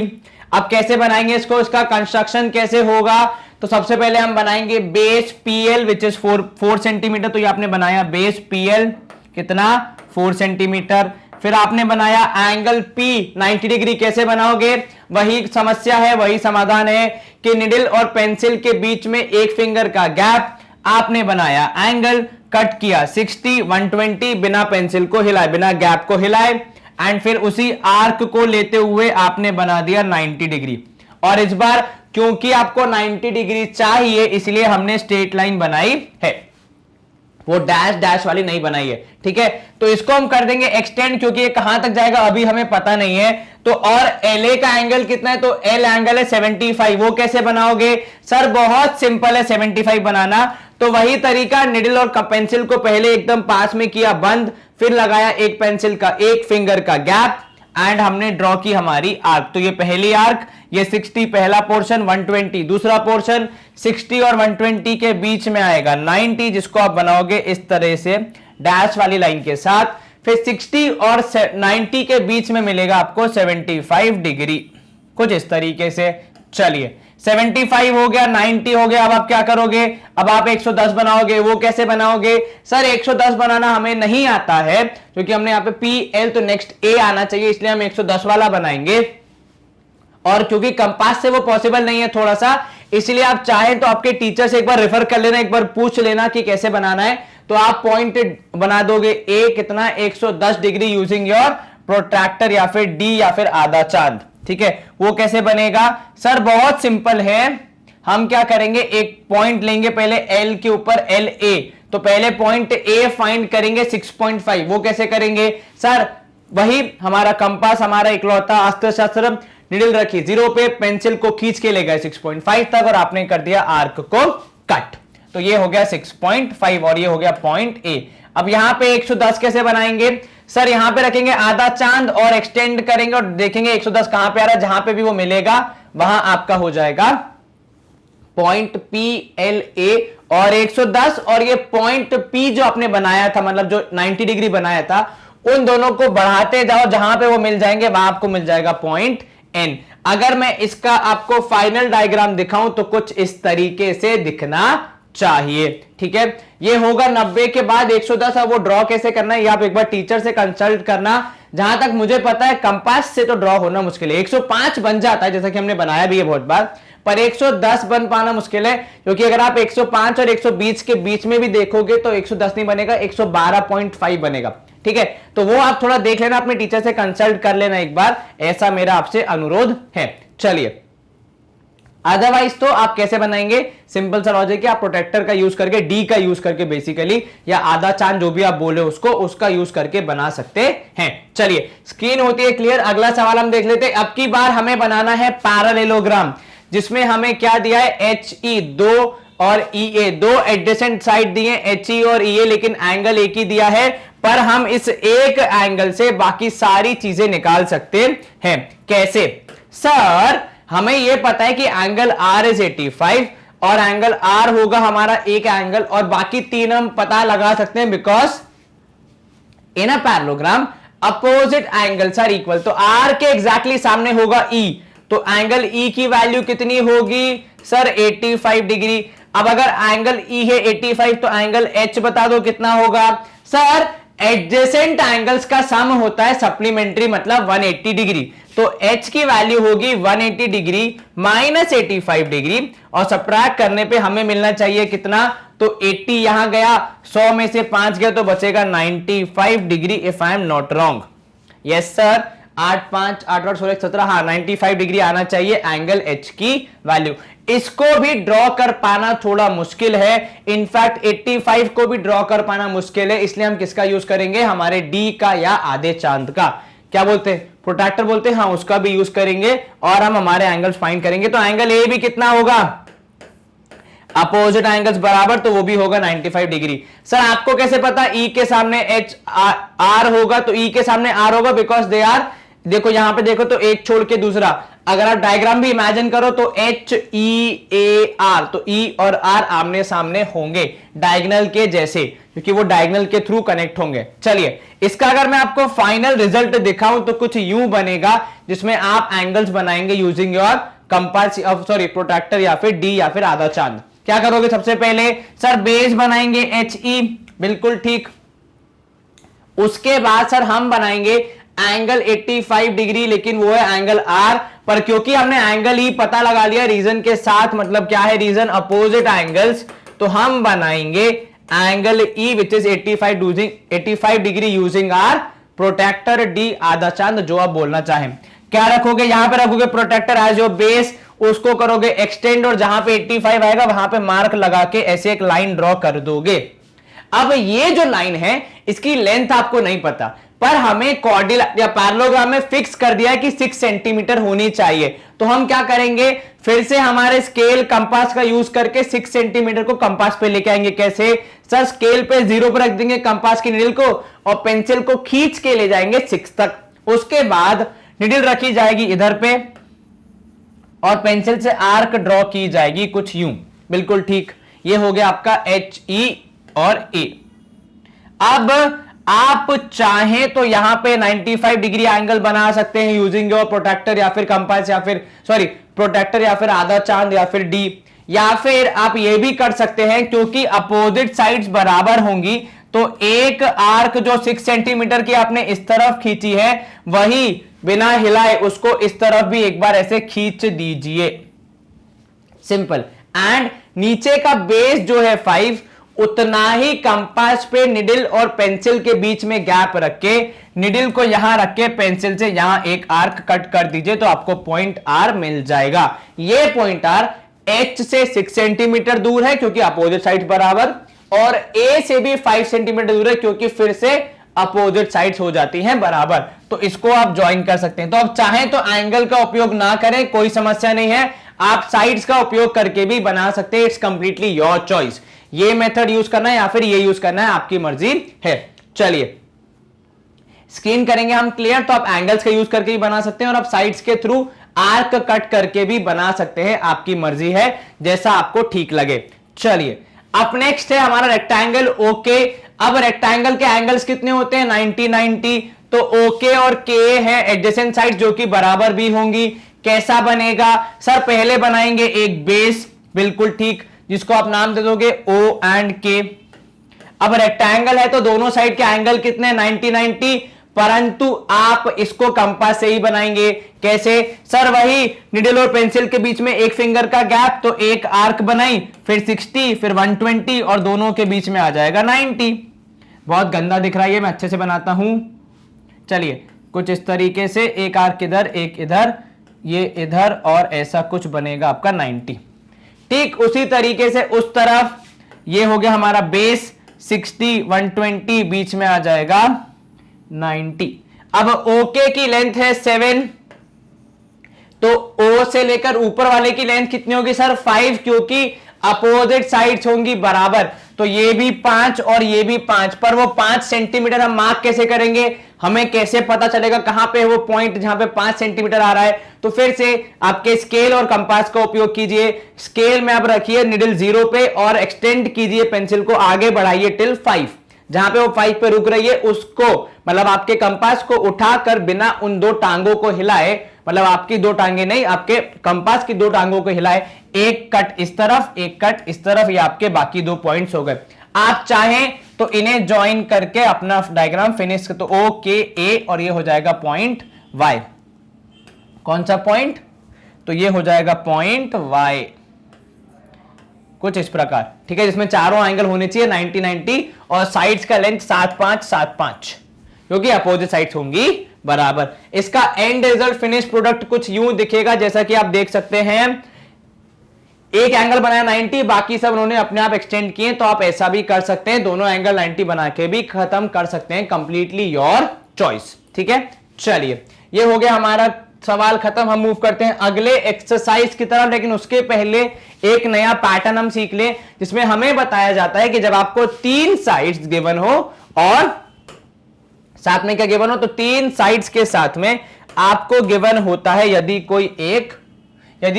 अब कैसे बनाएंगे इसको, इसका कंस्ट्रक्शन कैसे होगा? तो सबसे पहले हम बनाएंगे base PL which is 4 centimetre. तो ये आपने बनाया बेस PL कितना? 4 सेंटीमीटर। फिर आपने बनाया एंगल P 90 डिग्री। कैसे बनाओगे? वही समस्या है, वही समाधान है कि निडल और पेंसिल के बीच में एक फिंगर का गैप, आपने बनाया एंगल, कट किया 60, 120 बिना पेंसिल को हिलाए, बिना गैप को हिलाए, एंड फिर उसी आर्क को लेते हुए आपने बना दिया 90 डिग्री। और इस बार क्योंकि आपको 90 डिग्री चाहिए इसलिए हमने स्ट्रेट लाइन बनाई है, वो डैश डैश वाली नहीं बनाई है, ठीक है। तो इसको हम कर देंगे एक्सटेंड, क्योंकि ये कहां तक जाएगा अभी हमें पता नहीं है। तो और LA का एंगल कितना है, तो L एंगल है 75, वो कैसे बनाओगे सर, बहुत सिंपल है 75 बनाना। तो वही तरीका, निडल और पेंसिल को पहले एकदम पास में किया बंद, फिर लगाया एक पेंसिल का एक फिंगर का गैप, एंड हमने ड्रॉ की हमारी आर्क। तो ये पहली आर्क, ये 60 पहला पोर्शन, 120 दूसरा पोर्शन, 60 और 120 के बीच में आएगा 90, जिसको आप बनाओगे इस तरह से डैश वाली लाइन के साथ। फिर 60 और 90 के बीच में मिलेगा आपको 75 डिग्री, कुछ इस तरीके से। चलिए 75 हो गया, 90 हो गया, अब आप क्या करोगे, अब आप 110 बनाओगे। वो कैसे बनाओगे सर, 110 बनाना हमें नहीं आता है क्योंकि हमने यहाँ पे PL, तो नेक्स्ट A आना चाहिए, इसलिए हम 110 वाला बनाएंगे। और क्योंकि कंपास से वो पॉसिबल नहीं है थोड़ा सा, इसलिए आप चाहें तो आपके टीचर से एक बार रेफर कर लेना, एक बार पूछ लेना कि कैसे बनाना है। तो आप पॉइंट बना दोगे A कितना, 110 डिग्री यूजिंग योर प्रोट्रैक्टर या फिर D या फिर आधा चांद, ठीक है। वो कैसे बनेगा सर, बहुत सिंपल है। हम क्या करेंगे, एक पॉइंट लेंगे पहले L के ऊपर, LA, तो पहले पॉइंट A फाइंड करेंगे 6.5। वो कैसे करेंगे सर, वही हमारा कंपास, हमारा इकलौता अस्त्र शस्त्र, निडल रखी 0 पे, पेंसिल को खींच के ले गए 6.5 तक, और आपने कर दिया आर्क को कट। तो ये हो गया 6.5 और ये हो गया पॉइंट A। अब यहां पे 110 कैसे बनाएंगे सर, यहां पे रखेंगे आधा चांद और एक्सटेंड करेंगे और देखेंगे 110 कहां पे आ रहा है, जहां पे भी वो मिलेगा वहां आपका हो जाएगा पॉइंट PLA और 110। और ये पॉइंट P जो आपने बनाया था, मतलब जो 90 डिग्री बनाया था, उन दोनों को बढ़ाते जाओ, जहां पे वो मिल जाएंगे वहां आपको मिल जाएगा पॉइंट N। अगर मैं इसका आपको फाइनल डायग्राम दिखाऊं तो कुछ इस तरीके से दिखना चाहिए, ठीक है। ये होगा 90 के बाद 110। अब वो ड्रॉ कैसे करना है ये आप एक बार टीचर से कंसल्ट करना। जहां तक मुझे पता है कंपास से तो ड्रॉ होना मुश्किल है, 105 बन जाता है जैसा कि हमने बनाया भी है बहुत बार, पर 110 बन पाना मुश्किल है, क्योंकि अगर आप 105 और 120 के बीच में भी देखोगे तो 110 नहीं बनेगा, 112.5 बनेगा, ठीक है। तो वो आप थोड़ा देख लेना, अपने टीचर से कंसल्ट कर लेना एक बार, ऐसा मेरा आपसे अनुरोध है। चलिए, अदरवाइज तो आप कैसे बनाएंगे, सिंपल सा लॉजिक है, आप प्रोटेक्टर का यूज करके, D का यूज करके बेसिकली, या आधा चांद जो भी आप बोले उसको, उसका यूज करके बना सकते हैं। चलिए, स्क्रीन होती है क्लियर। अगला सवाल हम देख लेते हैं। अब की बार हमें बनाना है पैरेललोग्राम, जिसमें हमें क्या दिया है, HE 2 और EA, दो एडजेसेंट साइड दिए HE और EA, लेकिन एंगल एक ही दिया है। पर हम इस एक एंगल से बाकी सारी चीजें निकाल सकते हैं। कैसे सर, हमें यह पता है कि एंगल R इज 85 और एंगल R होगा हमारा एक एंगल, और बाकी तीन हम पता लगा सकते हैं because in a parallelogram opposite angles are equal. तो R के एग्जैक्टली सामने होगा E, तो एंगल E की वैल्यू कितनी होगी सर, 85 डिग्री। अब अगर एंगल E है 85 तो एंगल H बता दो कितना होगा सर, एडजेसेंट एंगल्स का सम होता है सप्लीमेंट्री, मतलब 180 डिग्री। तो H की वैल्यू होगी 180 डिग्री माइनस 85 डिग्री, और सब्ट्रैक्ट करने पे हमें मिलना चाहिए कितना, तो 80 यहां गया, 100 में से 5 गया तो बचेगा 95 degree if I am not wrong. Yes sir, 8 5 8 8 16 17, हाँ 95 डिग्री आना चाहिए एंगल H की वैल्यू। इसको भी ड्रॉ कर पाना थोड़ा मुश्किल है, इनफैक्ट 85 को भी ड्रॉ कर पाना मुश्किल है, इसलिए हम किसका यूज करेंगे, हमारे D का या आधे चांद का, क्या बोलते हैं, प्रोट्रैक्टर बोलते हैं, हाँ उसका भी यूज करेंगे और हम हमारे एंगल्स फाइंड करेंगे। तो एंगल A भी कितना होगा, अपोजिट एंगल्स बराबर, तो वो भी होगा 95 डिग्री। सर आपको कैसे पता, E के सामने H R होगा, तो E के सामने R होगा बिकॉज दे आर, देखो यहां पे देखो तो एक छोड़ के दूसरा, अगर आप डायग्राम भी इमेजिन करो तो H E A R, तो E और R आमने सामने होंगे डायगोनल के जैसे, क्योंकि वो डायगोनल के थ्रू कनेक्ट होंगे। चलिए, इसका अगर मैं आपको फाइनल रिजल्ट दिखाऊं तो कुछ यूं बनेगा, जिसमें आप एंगल्स बनाएंगे using your compass, sorry protractor या फिर D या फिर आधा चांद। क्या करोगे, सबसे पहले सर बेस बनाएंगे HE, बिल्कुल ठीक। उसके बाद सर हम बनाएंगे एंगल 85 डिग्री, लेकिन वो है एंगल R, पर क्योंकि हमने एंगल ही पता लगा लिया रीजन के साथ, मतलब क्या है रीजन, अपोजिट एंगल्स, तो हम बनाएंगे angle E which is 85 degree using our protractor D आधा चांद, जो आप बोलना चाहें। क्या रखोगे, यहां पे रखोगे प्रोटेक्टर एज योर बेस, उसको करोगे एक्सटेंड और जहां पे 85 आएगा वहां पे मार्क लगा के ऐसे एक लाइन ड्रॉ कर दोगे। अब ये जो लाइन है इसकी लेंथ आपको नहीं पता, पर हमें कॉर्डिल या पैरेललोग्राम में फिक्स कर दिया है कि 6 सेंटीमीटर होनी चाहिए। तो हम क्या करेंगे, फिर से हमारे स्केल कंपास का यूज करके 6 सेंटीमीटर को कंपास पे लेके आएंगे। कैसे सर, स्केल पे 0 पर रख देंगे कंपास की नीडल को और पेंसिल को खींच के ले जाएंगे 6 तक। उसके बाद नीडल रखी जाएगी इधर पे और पेंसिल से आर्क ड्रॉ की जाएगी कुछ यूं, बिल्कुल ठीक। ये हो गया आपका एच ई और ए। अब आप चाहें तो यहां पे 95 डिग्री एंगल बना सकते हैं यूजिंग योर प्रोटेक्टर या फिर कंपास या फिर प्रोटेक्टर या फिर आधा चांद या फिर डी, या फिर आप ये भी कर सकते हैं क्योंकि अपोजिट साइड्स बराबर होंगी तो एक आर्क जो 6 सेंटीमीटर की आपने इस तरफ खींची है वही बिना हिलाए उसको इस तरफ भी एक बार ऐसे खींच दीजिए, सिंपल। एंड नीचे का बेस जो है 5, उतना ही कंपास पे निडल और पेंसिल के बीच में गैप रख के निडल को यहां रख के पेंसिल से यहां एक आर्क कट कर दीजिए तो आपको पॉइंट आर मिल जाएगा। ये पॉइंट आर एच से 6 सेंटीमीटर दूर है क्योंकि अपोजिट साइड बराबर, और ए से भी 5 सेंटीमीटर दूर है क्योंकि फिर से अपोजिट साइड्स हो जाती हैं बराबर। तो इसको आप ज्वाइन कर सकते हैं। तो आप चाहें तो एंगल का उपयोग ना करें, कोई समस्या नहीं है, आप साइड्स का उपयोग करके भी बना सकते हैं। इट्स कंप्लीटली योर चॉइस, ये मेथड यूज करना है या फिर ये यूज करना है, आपकी मर्जी है। चलिए स्क्रीन करेंगे हम क्लियर। तो आप एंगल्स का यूज करके भी बना सकते हैं और आप साइड्स के थ्रू आर्क कट करके भी बना सकते हैं, आपकी मर्जी है, जैसा आपको ठीक लगे। चलिए अब नेक्स्ट है हमारा रेक्टेंगल ओके। अब रेक्टेंगल के एंगल्स कितने होते हैं, 90-90। तो ओके और के है एडजेसेंट साइड जो कि बराबर भी होंगी। कैसा बनेगा सर, पहले बनाएंगे एक बेस, बिल्कुल ठीक, जिसको आप नाम दे दोगे ओ एंड के। अब रेक्टेंगल है तो दोनों साइड के एंगल कितने, 90-90, परंतु आप इसको कंपास से ही बनाएंगे। कैसे सर, वही निडल और पेंसिल के बीच में एक फिंगर का गैप, तो एक आर्क बनाई, फिर 60, फिर 120 और दोनों के बीच में आ जाएगा 90। बहुत गंदा दिख रहा है ये, मैं अच्छे से बनाता हूं। चलिए कुछ इस तरीके से, एक आर्क इधर एक इधर, ये इधर, और ऐसा कुछ बनेगा आपका 90। ठीक उसी तरीके से उस तरफ ये हो गया हमारा बेस 60, 120, बीच में आ जाएगा 90। अब ओके की लेंथ है 7, तो ओ से लेकर ऊपर वाले की लेंथ कितनी होगी सर, 5, क्योंकि अपोजिट साइड्स होंगी बराबर। तो ये भी 5 और ये भी 5, पर वो 5 सेंटीमीटर हम मार्क कैसे करेंगे, हमें कैसे पता चलेगा कहां पे है वो पॉइंट जहां पे 5 सेंटीमीटर आ रहा है। तो फिर से आपके स्केल और कंपास का उपयोग कीजिए। स्केल में आप रखिए निडल 0 पे और एक्सटेंड कीजिए पेंसिल को, आगे बढ़ाइए टिल 5। जहां पे वो 5 पे रुक रही है उसको, मतलब आपके कंपास को उठाकर बिना उन दो टांगों को हिलाए, मतलब आपकी दो टांगे नहीं, आपके कंपास की दो टांगों को हिलाए, एक कट इस तरफ एक कट इस तरफ, ये आपके बाकी 2 पॉइंट्स हो गए। आप चाहें तो इन्हें ज्वाइन करके अपना डायग्राम फिनिश, तो ओ के ए और ये हो जाएगा पॉइंट वाई। कौन सा पॉइंट, तो ये हो जाएगा पॉइंट वाई, कुछ इस प्रकार, ठीक है, जिसमें चारों एंगल होने चाहिए 90-90 और साइड्स का लेंथ 7-5-7-5, क्योंकि अपोजिट साइड्स होंगी बराबर। इसका एंड रिजल्ट फिनिश प्रोडक्ट कुछ यूं दिखेगा, जैसा कि आप देख सकते हैं। एक एंगल बनाया 90, बाकी सब उन्होंने अपने आप एक्सटेंड किए, तो आप ऐसा भी कर सकते हैं, दोनों एंगल 90 बना के भी खत्म कर सकते हैं, कंप्लीटली योर चॉइस, ठीक है। चलिए ये हो गया हमारा सवाल खत्म। हम मूव करते हैं अगले एक्सरसाइज की तरफ, लेकिन उसके पहले एक नया पैटर्न हम सीख लें, जिसमें हमें बताया जाता है कि जब आपको 3 साइड्स गिवन हो और साथ में क्या गिवन हो, तो 3 साइड्स के साथ में आपको गिवन होता है यदि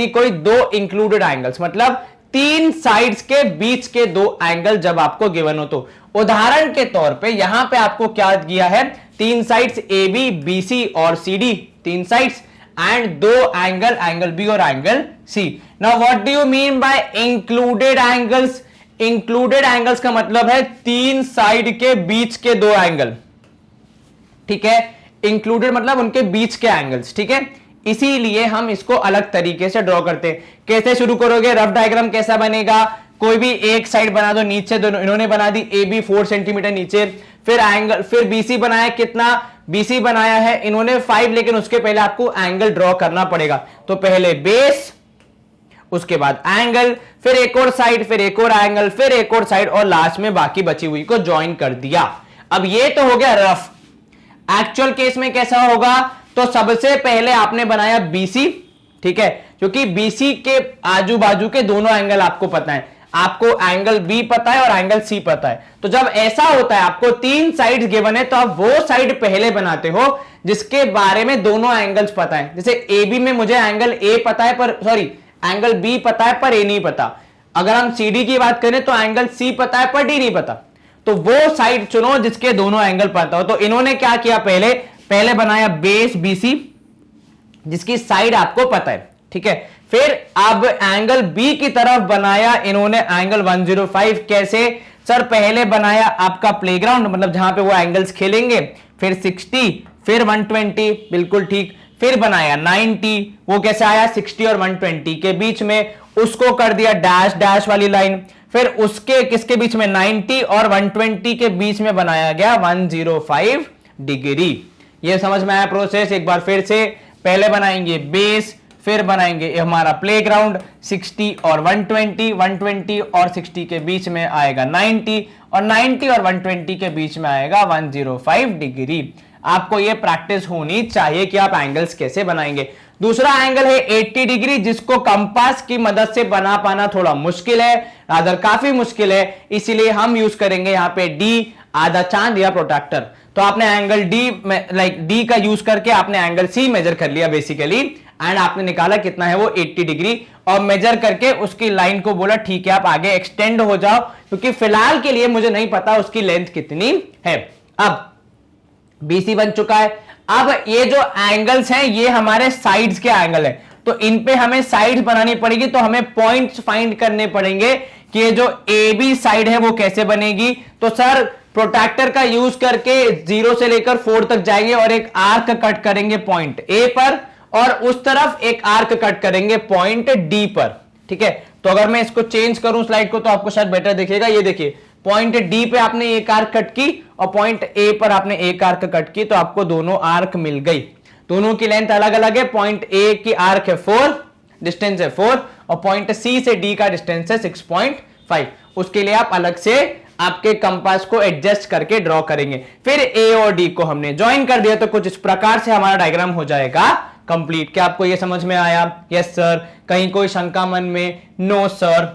कोई 2 इंक्लूडेड एंगल्स, मतलब 3 साइड्स के बीच के 2 एंगल जब आपको गिवन हो। तो उदाहरण के तौर पे यहां पे आपको क्या दिया है, 3 sides A B, B C और C D, 3 sides and 2 angle B और angle C. Now what do you mean by included angles? Included angles का मतलब है 3 साइड के बीच के 2 एंगल, ठीक है। इंक्लूडेड मतलब उनके बीच के एंगल्स, ठीक है। इसीलिए हम इसको अलग तरीके से ड्रॉ करते हैं। कैसे शुरू करोगे, रफ डायग्राम कैसा बनेगा, कोई भी एक साइड बना दो, नीचे दोनों इन्होंने बना दी ए बी 4 सेंटीमीटर नीचे, फिर एंगल, फिर बीसी बनाया, कितना बीसी बनाया है इन्होंने 5, लेकिन उसके पहले आपको एंगल ड्रॉ करना पड़ेगा। तो पहले बेस, उसके बाद एंगल, फिर एक और साइड, फिर एक और एंगल, फिर एक और साइड, और लास्ट में बाकी बची हुई को ज्वाइन कर दिया। अब ये तो हो गया रफ। एक्चुअल केस में कैसा होगा, तो सबसे पहले आपने बनाया बीसी, ठीक है, क्योंकि बीसी के आजू बाजू के दोनों एंगल आपको पता है, आपको एंगल बी पता है और एंगल सी पता है। तो जब ऐसा होता है, आपको 3 साइड्स गिवन है, तो आप वो साइड पहले बनाते हो जिसके बारे में दोनों एंगल्स पता है। जैसे ए बी में मुझे एंगल ए पता है, पर सॉरी एंगल बी पता है पर ए नहीं पता। अगर हम सी डी की बात करें तो एंगल सी पता है पर डी नहीं पता। तो वो साइड चुनो जिसके दोनों एंगल पता हो। तो इन्होंने क्या किया, पहले बनाया बेस बीसी जिसकी साइड आपको पता है, ठीक है। फिर अब एंगल बी की तरफ बनाया इन्होंने एंगल 105। कैसे सर, पहले बनाया आपका प्लेग्राउंड, मतलब जहां पे वो एंगल्स खेलेंगे, फिर 60, फिर 120, बिल्कुल ठीक, फिर बनाया 90, वो कैसे आया 60 और 120 के बीच में, उसको कर दिया डैश डैश वाली लाइन, फिर उसके किसके बीच में 90 और 120 के बीच में बनाया गया 105 डिग्री। ये समझ में आया प्रोसेस। एक बार फिर से, पहले बनाएंगे बेस, फिर बनाएंगे हमारा प्लेग्राउंड, 60 और 120, 120 और 60 के बीच में आएगा 90, और 90 और 120 के बीच में आएगा 105 डिग्री। आपको ये प्रैक्टिस होनी चाहिए कि आप एंगल्स कैसे बनाएंगे। दूसरा एंगल है 80 डिग्री, जिसको कंपास की मदद से बना पाना थोड़ा मुश्किल है, रादर काफी मुश्किल है, इसीलिए हम यूज करेंगे यहाँ पे डी, आधा चांद या प्रोट्रैक्टर। तो आपने एंगल डी लाइक डी का यूज करके आपने एंगल सी मेजर कर लिया बेसिकली, एंड आपने निकाला कितना है वो 80 डिग्री, और मेजर करके उसकी लाइन को बोला ठीक है आप आगे एक्सटेंड हो जाओ, क्योंकि फिलहाल के लिए मुझे नहीं पता उसकी लेंथ कितनी है। अब बीसी बन चुका है। अब ये जो एंगल्स हैं ये हमारे साइड्स के एंगल हैं, तो इन पे हमें साइड्स बनानी पड़ेगी, तो हमें पॉइंट्स फाइंड करने पड़ेंगे कि ये जो ए बी साइड है वो कैसे बनेगी। तो सर प्रोट्रैक्टर का यूज करके 0 से लेकर 4 तक जाएंगे और एक आर्क कट करेंगे पॉइंट ए पर, और उस तरफ एक आर्क कट करेंगे पॉइंट डी पर, ठीक है। तो अगर मैं इसको चेंज करूं स्लाइड को तो आपको शायद बेटर दिखेगा। ये देखिए, पॉइंट डी पे आपने एक आर्क कट की और पॉइंट ए पर आपने एक आर्क कट की, तो आपको दोनों आर्क मिल गई। दोनों की लेंथ अलग अलग है, पॉइंट ए की आर्क है 4, डिस्टेंस है 4, और पॉइंट सी से डी का डिस्टेंस है 6.5। उसके लिए आप अलग से आपके कंपास को एडजस्ट करके ड्रॉ करेंगे। फिर ए और डी को हमने ज्वाइन कर दिया, तो कुछ इस प्रकार से हमारा डायग्राम हो जाएगा कंप्लीट। क्या आपको यह समझ में आया? Yes sir. कहीं कोई शंका मन में? No sir.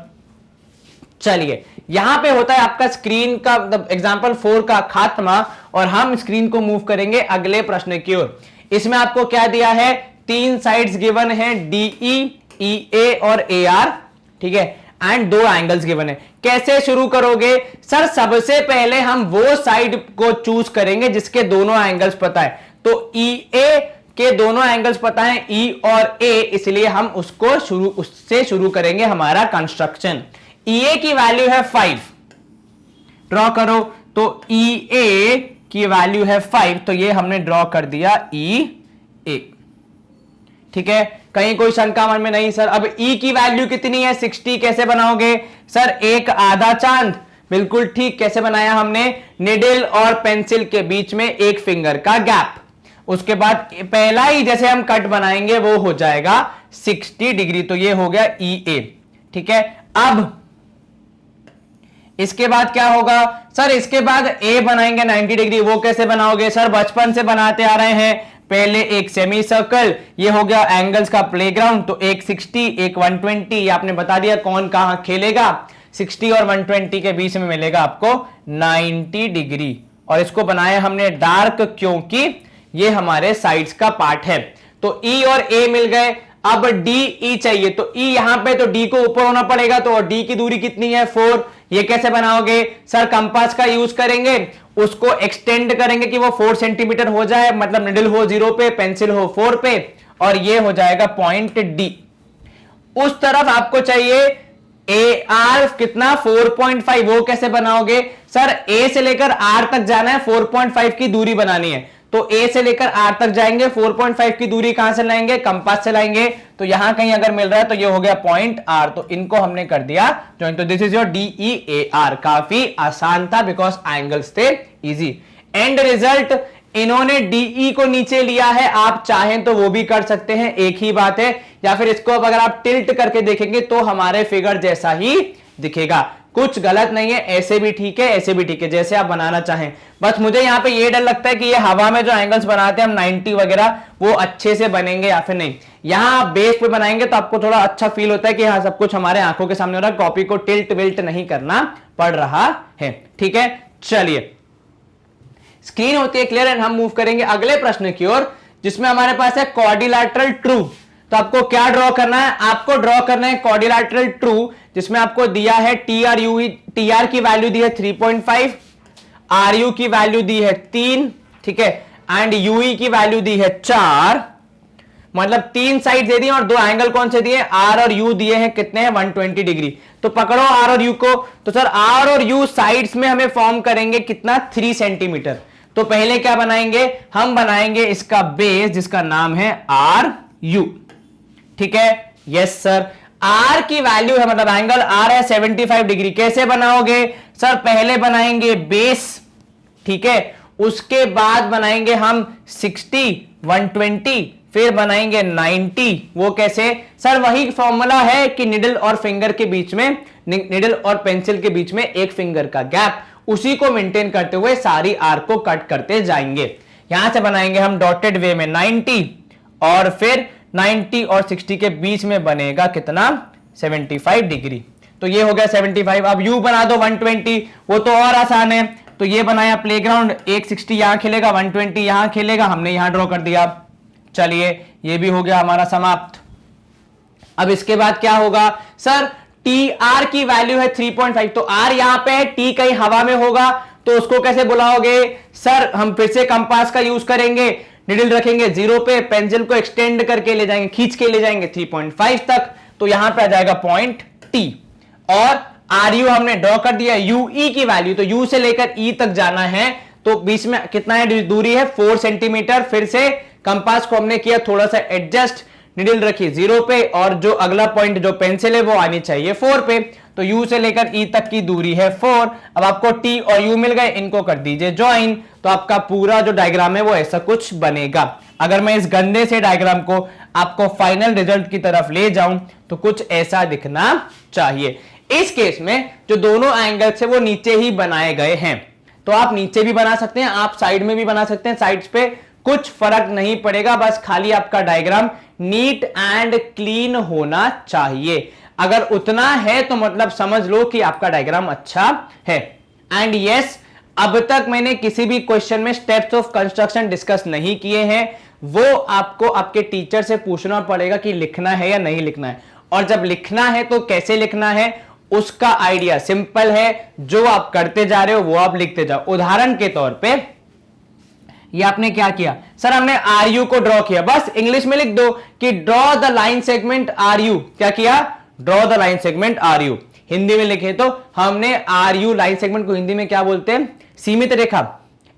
चलिए, यहां पे होता है आपका स्क्रीन का एग्जांपल 4 का खात्मा, और हम स्क्रीन को मूव करेंगे अगले प्रश्न की ओर। इसमें आपको क्या दिया है, 3 साइड्स गिवन है, डीई, ईए और एआर, ठीक है, एंड 2 एंगल्स गिवन है। कैसे शुरू करोगे सर? सबसे पहले हम वो साइड को चूज करेंगे जिसके दोनों एंगल्स पता है। तो ईए के दोनों एंगल्स पता है, ई और ए, इसलिए हम उससे शुरू करेंगे हमारा कंस्ट्रक्शन। ईए की वैल्यू है 5, ड्रॉ करो। तो ईए की वैल्यू है 5, तो ये हमने ड्रॉ कर दिया ई ए, ठीक है। कहीं कोई शंका मन में नहीं सर? अब ई की वैल्यू कितनी है 60, कैसे बनाओगे सर? एक आधा चांद, बिल्कुल ठीक। कैसे बनाया हमने? निडल और पेंसिल के बीच में एक फिंगर का गैप। उसके बाद पहला ही जैसे हम कट बनाएंगे वो हो जाएगा 60 डिग्री, तो ये हो गया ई ए, ठीक है। अब इसके बाद क्या होगा सर? इसके बाद ए बनाएंगे 90 डिग्री। वो कैसे बनाओगे सर? बचपन से बनाते आ रहे हैं। पहले एक सेमी सर्कल, ये हो गया एंगल्स का प्लेग्राउंड, तो एक 60 एक 120, ये आपने बता दिया कौन कहां खेलेगा। 60 और 120 के बीच में मिलेगा आपको 90 डिग्री, और इसको बनाया हमने डार्क क्योंकि ये हमारे साइड्स का पार्ट है। तो ई और ए मिल गए। अब डी ई चाहिए, तो ई यहां पे, तो डी को ऊपर होना पड़ेगा, तो डी की दूरी कितनी है 4। ये कैसे बनाओगे सर? कंपास का यूज करेंगे, उसको एक्सटेंड करेंगे कि वो 4 सेंटीमीटर हो जाए, मतलब निडल हो 0 पे, पेंसिल हो 4 पे, और ये हो जाएगा पॉइंट डी। उस तरफ आपको चाहिए ए आर कितना 4.5, वो कैसे बनाओगे सर? ए से लेकर आर तक जाना है, 4.5 की दूरी बनानी है। तो ए से लेकर आर तक जाएंगे, 4.5 की दूरी कहां से लाएंगे, कंपास से लाएंगे, तो यहां कहीं अगर मिल रहा है तो ये हो गया पॉइंट आर, तो इनको हमने कर दिया ज्वाइन। तो दिस इज योर DEAR। काफी आसान था बिकॉज एंगल्स थे इजी। एंड रिजल्ट, इन्होंने DE को नीचे लिया है, आप चाहें तो वो भी कर सकते हैं, एक ही बात है। या फिर इसको अब अगर आप टिल्ट करके देखेंगे तो हमारे फिगर जैसा ही दिखेगा, कुछ गलत नहीं है, ऐसे भी ठीक है, ऐसे भी ठीक है, जैसे आप बनाना चाहें। बस मुझे यहां पे ये डर लगता है कि ये हवा में जो एंगल्स बनाते हैं हम 90 वगैरह, वो अच्छे से बनेंगे या फिर नहीं। यहां आप बेस पे बनाएंगे तो आपको थोड़ा अच्छा फील होता है कि हाँ सब कुछ हमारे आंखों के सामने हो रहा है, कॉपी को टिल्ट विल्ट नहीं करना पड़ रहा है। ठीक है, चलिए स्क्रीन होती है क्लियर एंड हम मूव करेंगे अगले प्रश्न की ओर, जिसमें हमारे पास है क्वाड्रिलैटरल ट्रू। तो आपको क्या ड्रॉ करना है, आपको ड्रॉ करना है क्वाड्रिलैटरल ट्रू, जिसमें आपको दिया है TR की वैल्यू दी है 3.5, RU की वैल्यू दी है 3, ठीक है, एंड UE की वैल्यू दी है 4। मतलब 3 साइड दे दी और 2 एंगल कौन से दिए, R और U दिए हैं, कितने हैं 120 डिग्री। तो पकड़ो R और U को, तो सर R और U साइड्स में हमें फॉर्म करेंगे कितना, 3 सेंटीमीटर। तो पहले क्या बनाएंगे, हम बनाएंगे इसका बेस जिसका नाम है RU। ठीक है, यस सर। R की वैल्यू है, मतलब एंगल R है 75 डिग्री। कैसे बनाओगे सर, पहले बनाएंगे बेस, ठीक है, उसके बाद बनाएंगे हम 60, 120, फिर बनाएंगे 90। वो कैसे सर, वही फॉर्मूला है कि निडल और फिंगर के बीच में, निडल और पेंसिल के बीच में एक फिंगर का गैप, उसी को मेंटेन करते हुए सारी आर्क को कट करते जाएंगे। यहां से बनाएंगे हम डॉटेड वे में 90, और फिर 90 और 60 के बीच में बनेगा कितना, 75 डिग्री। तो ये हो गया 75। अब यू बना दो 120, वो तो और आसान है। तो ये बनाया प्लेग्राउंड, एक 60 यहां खेलेगा, 120 यहां खेलेगा, हमने यहां ड्रॉ कर दिया। चलिए ये भी हो गया हमारा समाप्त। अब इसके बाद क्या होगा सर, TR की वैल्यू है 3.5, तो R यहां पे है, T कहीं हवा में होगा, तो उसको कैसे बुलाओगे सर, हम फिर से कंपास का यूज करेंगे, निडल रखेंगे 0 पे, पेंसिल को एक्सटेंड करके ले जाएंगे, खींच के ले जाएंगे 3.5 तक, तो यहां पे आ जाएगा पॉइंट T। और RU हमने ड्रॉ कर दिया। UE की वैल्यू, तो U से लेकर E तक जाना है, तो बीच में कितना है दूरी है 4 सेंटीमीटर। फिर से कंपास को हमने किया थोड़ा सा एडजस्ट, निडल रखी 0 पे, और जो अगला पॉइंट जो पेंसिल है वो आनी चाहिए 4 पे। तो U से लेकर E तक की दूरी है 4। अब आपको T और U मिल गए, इनको कर दीजिए ज्वाइन, तो आपका पूरा जो डायग्राम है वो ऐसा कुछ बनेगा। अगर मैं इस गंदे से डायग्राम को आपको फाइनल रिजल्ट की तरफ ले जाऊं तो कुछ ऐसा दिखना चाहिए। इस केस में जो दोनों एंगल्स है वो नीचे ही बनाए गए हैं, तो आप नीचे भी बना सकते हैं, आप साइड में भी बना सकते हैं, साइड्स पे कुछ फर्क नहीं पड़ेगा, बस खाली आपका डायग्राम नीट एंड क्लीन होना चाहिए। अगर उतना है तो मतलब समझ लो कि आपका डायग्राम अच्छा है। एंड यस, अब तक मैंने किसी भी क्वेश्चन में स्टेप्स ऑफ कंस्ट्रक्शन डिस्कस नहीं किए हैं, वो आपको आपके टीचर से पूछना पड़ेगा कि लिखना है या नहीं लिखना है, और जब लिखना है तो कैसे लिखना है, उसका आइडिया सिंपल है, जो आप करते जा रहे हो वो आप लिखते जाओ। उदाहरण के तौर पे ये आपने क्या किया सर, हमने RU को ड्रॉ किया, बस इंग्लिश में लिख दो कि draw the line segment RU। क्या किया, draw the line segment RU। Hindi में लिखे तो हमने RU लाइन सेगमेंट को हिंदी में क्या बोलते हैं, सीमित रेखा,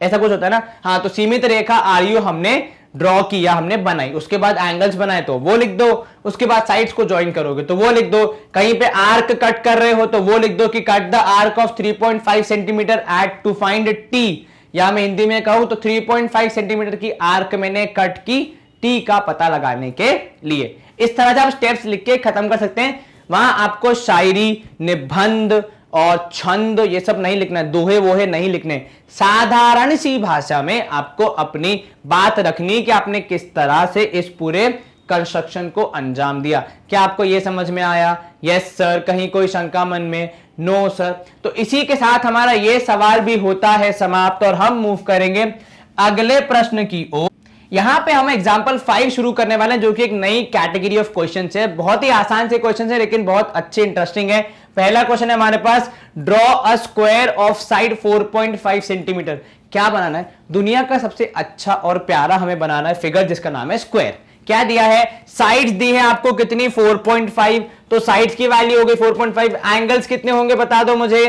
ऐसा कुछ होता है ना, हाँ, तो सीमित रेखा RU हमने ड्रॉ किया, हमने बनाई। उसके बाद एंगल्स बनाए तो वो लिख दो, उसके बाद साइड्स को ज्वाइन करोगे तो वो लिख दो, कहीं पे आर्क कट कर रहे हो तो वो लिख दो कि cut the arc of 3.5 centimetre at to find T, या मैं हिंदी में कहूं तो 3.5 सेंटीमीटर की आर्क मैंने कट की T का पता लगाने के लिए। इस तरह से आप स्टेप्स लिख के खत्म कर सकते हैं। वहां आपको शायरी, निबंध और छंद ये सब नहीं लिखना है, दोहे वोहे नहीं लिखने, साधारण सी भाषा में आपको अपनी बात रखनी कि आपने किस तरह से इस पूरे कंस्ट्रक्शन को अंजाम दिया। क्या आपको यह समझ में आया? Yes sir. कहीं कोई शंका मन में? No sir. तो इसी के साथ हमारा यह सवाल भी होता है समाप्त, और हम मूव करेंगे अगले प्रश्न की ओर। यहां पे हम एग्जांपल 5 शुरू करने वाले हैं, जो कि एक नई कैटेगरी ऑफ क्वेश्चंस है। बहुत ही आसान से क्वेश्चंस है, लेकिन बहुत अच्छे इंटरेस्टिंग है। पहला क्वेश्चन है हमारे पास, draw a square of side 4.5 centimetre. क्या बनाना है? दुनिया का सबसे अच्छा और प्यारा हमें बनाना है फिगर जिसका नाम है स्क्वायर। क्या दिया है? साइड्स दी है आपको कितनी? 4.5। तो साइड्स की वैल्यू हो गई 4.5। एंगल्स कितने होंगे बता दो मुझे।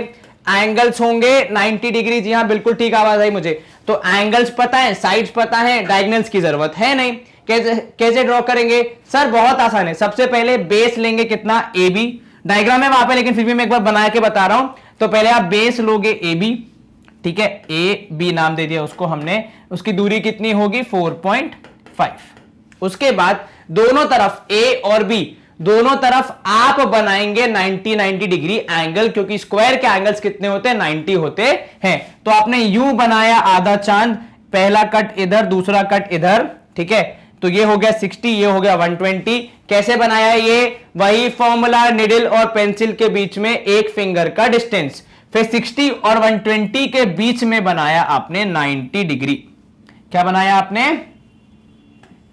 एंगल्स होंगे 90 डिग्री। जी हाँ, बिल्कुल ठीक आवाज आई मुझे। तो एंगल्स पता है, साइड्स पता है, डायगोनल्स की जरूरत है नहीं। कैसे ड्रॉ करेंगे सर? बहुत आसान है। सबसे पहले बेस लेंगे कितना, ए बी। डायग्राम है वहां पे, लेकिन फिर भी मैं एक बार बना के बता रहा हूं। तो पहले आप बेस लोगे ए बी, ठीक है, ए बी नाम दे दिया उसको हमने। उसकी दूरी कितनी होगी 4.5। उसके बाद दोनों तरफ ए और बी दोनों तरफ आप बनाएंगे 90 डिग्री एंगल, क्योंकि स्क्वायर के एंगल्स कितने होते हैं, 90 होते हैं। तो आपने यू बनाया आधा चांद, पहला कट इधर, दूसरा कट इधर, ठीक है। तो ये हो गया 60, ये हो गया 120। कैसे बनाया ये? वही फॉर्मूला, निडल और पेंसिल के बीच में एक फिंगर का डिस्टेंस, फिर 60 और 120 के बीच में बनाया आपने 90 डिग्री। क्या बनाया आपने?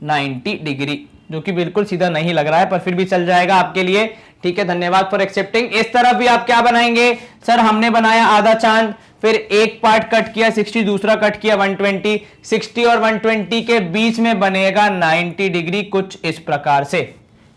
90 डिग्री, जो कि बिल्कुल सीधा नहीं लग रहा है, पर फिर भी चल जाएगा आपके लिए, ठीक है। धन्यवाद फॉर एक्सेप्टिंग। इस तरफ भी आप क्या बनाएंगे? सर हमने बनाया आधा चांद, फिर एक पार्ट कट किया 60, दूसरा कट किया 120, 60 और 120 के बीच में बनेगा 90 डिग्री, कुछ इस प्रकार से,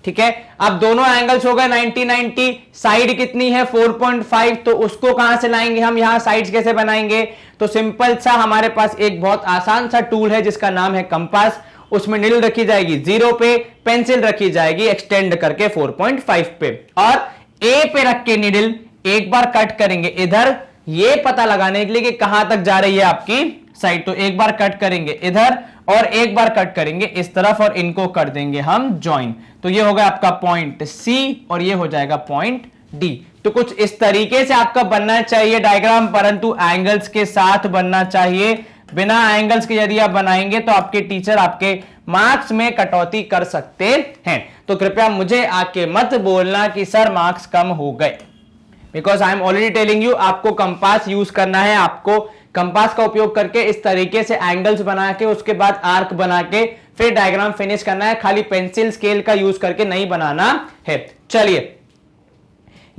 ठीक है। अब दोनों एंगल्स हो गए 90 साइड कितनी है 4.5, तो उसको कहां से लाएंगे हम? यहां साइड्स कैसे बनाएंगे? तो सिंपल सा हमारे पास एक बहुत आसान सा टूल है जिसका नाम है कंपास। उसमें नीडल रखी जाएगी 0 पे, पेंसिल रखी जाएगी एक्सटेंड करके 4.5 पे, और ए पे रख के नीडल एक बार कट करेंगे इधर, ये पता लगाने के लिए कि कहां तक जा रही है आपकी साइड। तो एक बार कट करेंगे इधर और एक बार कट करेंगे इस तरफ, और इनको कर देंगे हम ज्वाइन। तो ये होगा आपका पॉइंट सी और ये हो जाएगा पॉइंट डी। तो कुछ इस तरीके से आपका बनना चाहिए डायग्राम, परंतु एंगल्स के साथ बनना चाहिए। बिना एंगल्स के यदि आप बनाएंगे तो आपके टीचर आपके मार्क्स में कटौती कर सकते हैं। तो कृपया मुझे आके मत बोलना कि सर मार्क्स कम हो गए, because I am already telling you, आपको कंपास यूज करना है। आपको कंपास का उपयोग करके इस तरीके से एंगल्स बना के, उसके बाद आर्क बना के फिर डायग्राम फिनिश करना है। खाली पेंसिल स्केल का यूज करके नहीं बनाना है। चलिए,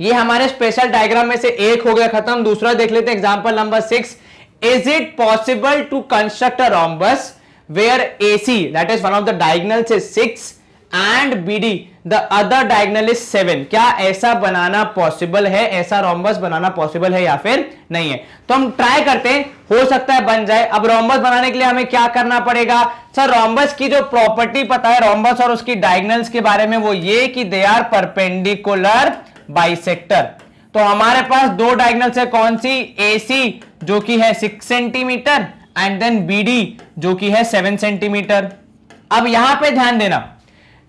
ये हमारे स्पेशल डायग्राम में से एक हो गया खत्म। दूसरा देख लेते हैं, example number 6। Is it possible to construct a rhombus where AC, that is one of the diagonals, is 6 and BD the other diagonal is 7? क्या ऐसा बनाना पॉसिबल है? ऐसा रोम्बस बनाना पॉसिबल है या फिर नहीं है? तो हम ट्राई करते हैं, हो सकता है बन जाए। अब रोम्बस बनाने के लिए हमें क्या करना पड़ेगा? सर रोम्बस की जो प्रॉपर्टी पता है रोम्बस और उसकी डायगोनल्स के बारे में, वो ये कि दे आर परपेंडिकुलर बाइसेक्टर। तो हमारे पास दो डायगोनल्स है, कौन सी? AC जो कि है 6 सेंटीमीटर एंड देन BD जो कि है 7 सेंटीमीटर। अब यहां पे ध्यान देना,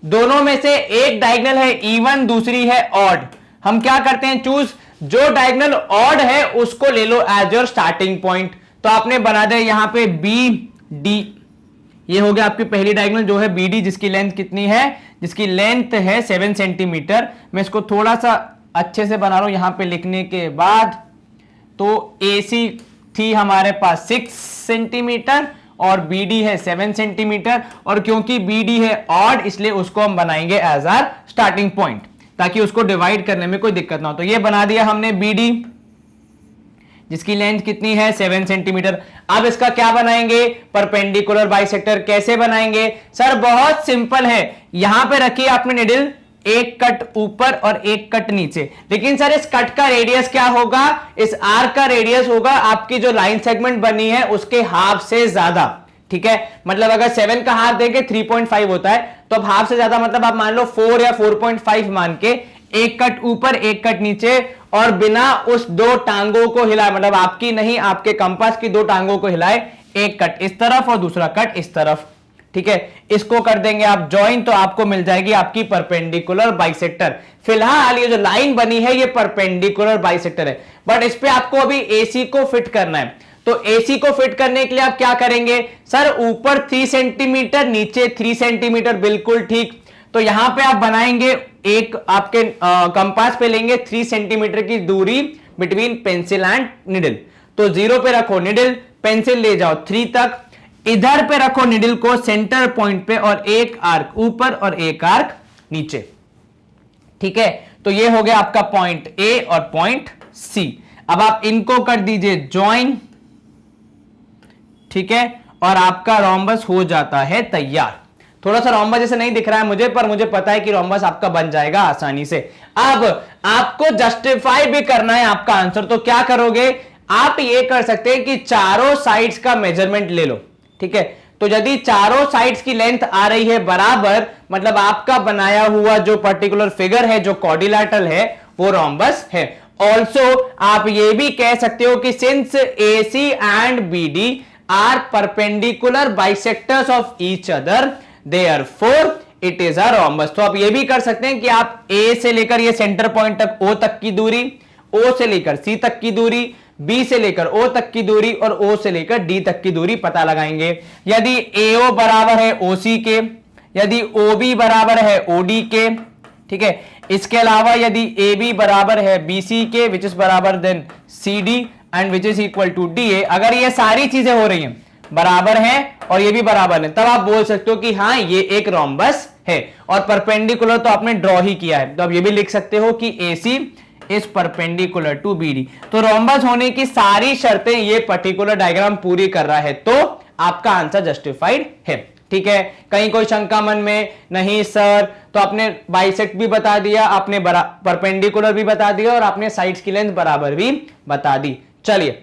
दोनों में से एक डायगोनल है इवन, दूसरी है ऑड। हम क्या करते हैं? चूज जो डायगोनल ऑड है उसको ले लो एज योर स्टार्टिंग पॉइंट। तो आपने बना दिया यहां पे BD, ये हो गया आपकी पहली डायगोनल जो है BD, जिसकी लेंथ कितनी है? जिसकी लेंथ है 7 सेंटीमीटर। मैं इसको थोड़ा सा अच्छे से बना रहा हूं यहां पे लिखने के बाद। तो AC थी हमारे पास 6 सेंटीमीटर और BD है 7 सेंटीमीटर, और क्योंकि BD है ऑड इसलिए उसको हम बनाएंगे एज आर स्टार्टिंग पॉइंट, ताकि उसको डिवाइड करने में कोई दिक्कत ना हो। तो ये बना दिया हमने BD, जिसकी लेंथ कितनी है 7 सेंटीमीटर। अब इसका क्या बनाएंगे? Perpendicular bisector. कैसे बनाएंगे? सर बहुत सिंपल है, यहां पे रखिए आपने निडल, एक कट ऊपर और एक कट नीचे। लेकिन सर इस कट का रेडियस क्या होगा? इस आर्क का रेडियस होगा आपकी जो लाइन सेगमेंट बनी है उसके हाफ से ज्यादा, ठीक है। मतलब अगर 7 का हाफ देंगे 3.5 होता है, तो अब हाफ से ज्यादा मतलब आप मान लो 4 या 4.5 मान के, एक कट ऊपर एक कट नीचे, और बिना उस दो टांगों को हिलाए, मतलब आपकी नहीं आपके कंपास की दो टांगों को हिलाए, एक कट इस तरफ और दूसरा कट इस तरफ, ठीक है। इसको कर देंगे आप ज्वाइन, तो आपको मिल जाएगी आपकी परपेंडिकुलर बाइसेक्टर। फिलहाल ये जो लाइन बनी है ये परपेंडिकुलर बाइसेक्टर है, बट इस पे आपको अभी AC को फिट करना है। तो AC को फिट करने के लिए आप क्या करेंगे? सर ऊपर 3 सेंटीमीटर, नीचे 3 सेंटीमीटर, बिल्कुल ठीक। तो यहां पे आप बनाएंगे, एक आपके कंपास पे लेंगे 3 सेंटीमीटर की दूरी बिटवीन पेंसिल एंड निडल। तो 0 पे रखो निडल, पेंसिल ले जाओ 3 तक, इधर पे रखो निडल को सेंटर पॉइंट पे, और एक आर्क ऊपर और एक आर्क नीचे, ठीक है। तो ये हो गया आपका पॉइंट A और पॉइंट C। अब आप इनको कर दीजिए ज्वाइन, ठीक है, और आपका रोम्बस हो जाता है तैयार। थोड़ा सा रोम्बस जैसे नहीं दिख रहा है मुझे, पर मुझे पता है कि रोम्बस आपका बन जाएगा आसानी से। अब आपको जस्टिफाई भी करना है आपका आंसर, तो क्या करोगे? आप ये कर सकते हैं कि चारों साइड्स का मेजरमेंट ले लो, ठीक है। तो यदि चारों साइड्स की लेंथ आ रही है बराबर, मतलब आपका बनाया हुआ जो पर्टिकुलर फिगर है, जो क्वाड्रिलेटरल है, वो रोम्बस है। ऑल्सो आप ये भी कह सकते हो कि since AC and BD are perpendicular bisectors of each other, therefore it is a rhombus. तो आप ये भी कर सकते हैं कि आप A से लेकर ये सेंटर पॉइंट तक O तक की दूरी, O से लेकर C तक की दूरी, B से लेकर O तक की दूरी और O से लेकर D तक की दूरी पता लगाएंगे। यदि AO बराबर है OC के, यदि OB बराबर है OD के, ठीक है। इसके अलावा यदि AB बराबर है BC के, विच इज बराबर then CD and which is equal to DA, अगर ये सारी चीजें हो रही हैं, बराबर है और ये भी बराबर है, तब आप बोल सकते हो कि हाँ ये एक रोम्बस है। और परपेंडिकुलर तो आपने ड्रॉ ही किया है, तो आप ये भी लिख सकते हो कि AC is perpendicular to BD। तो रोम्बस होने की सारी शर्तें ये पर्टिकुलर डायग्राम पूरी कर रहा है, तो आपका आंसर जस्टिफाइड है, ठीक है। कहीं कोई शंका मन में नहीं सर, तो आपने बाइसेक्ट भी बता दिया, आपने परपेंडिकुलर भी बता दिया और आपने साइड्स की लेंथ बराबर भी बता दी। चलिए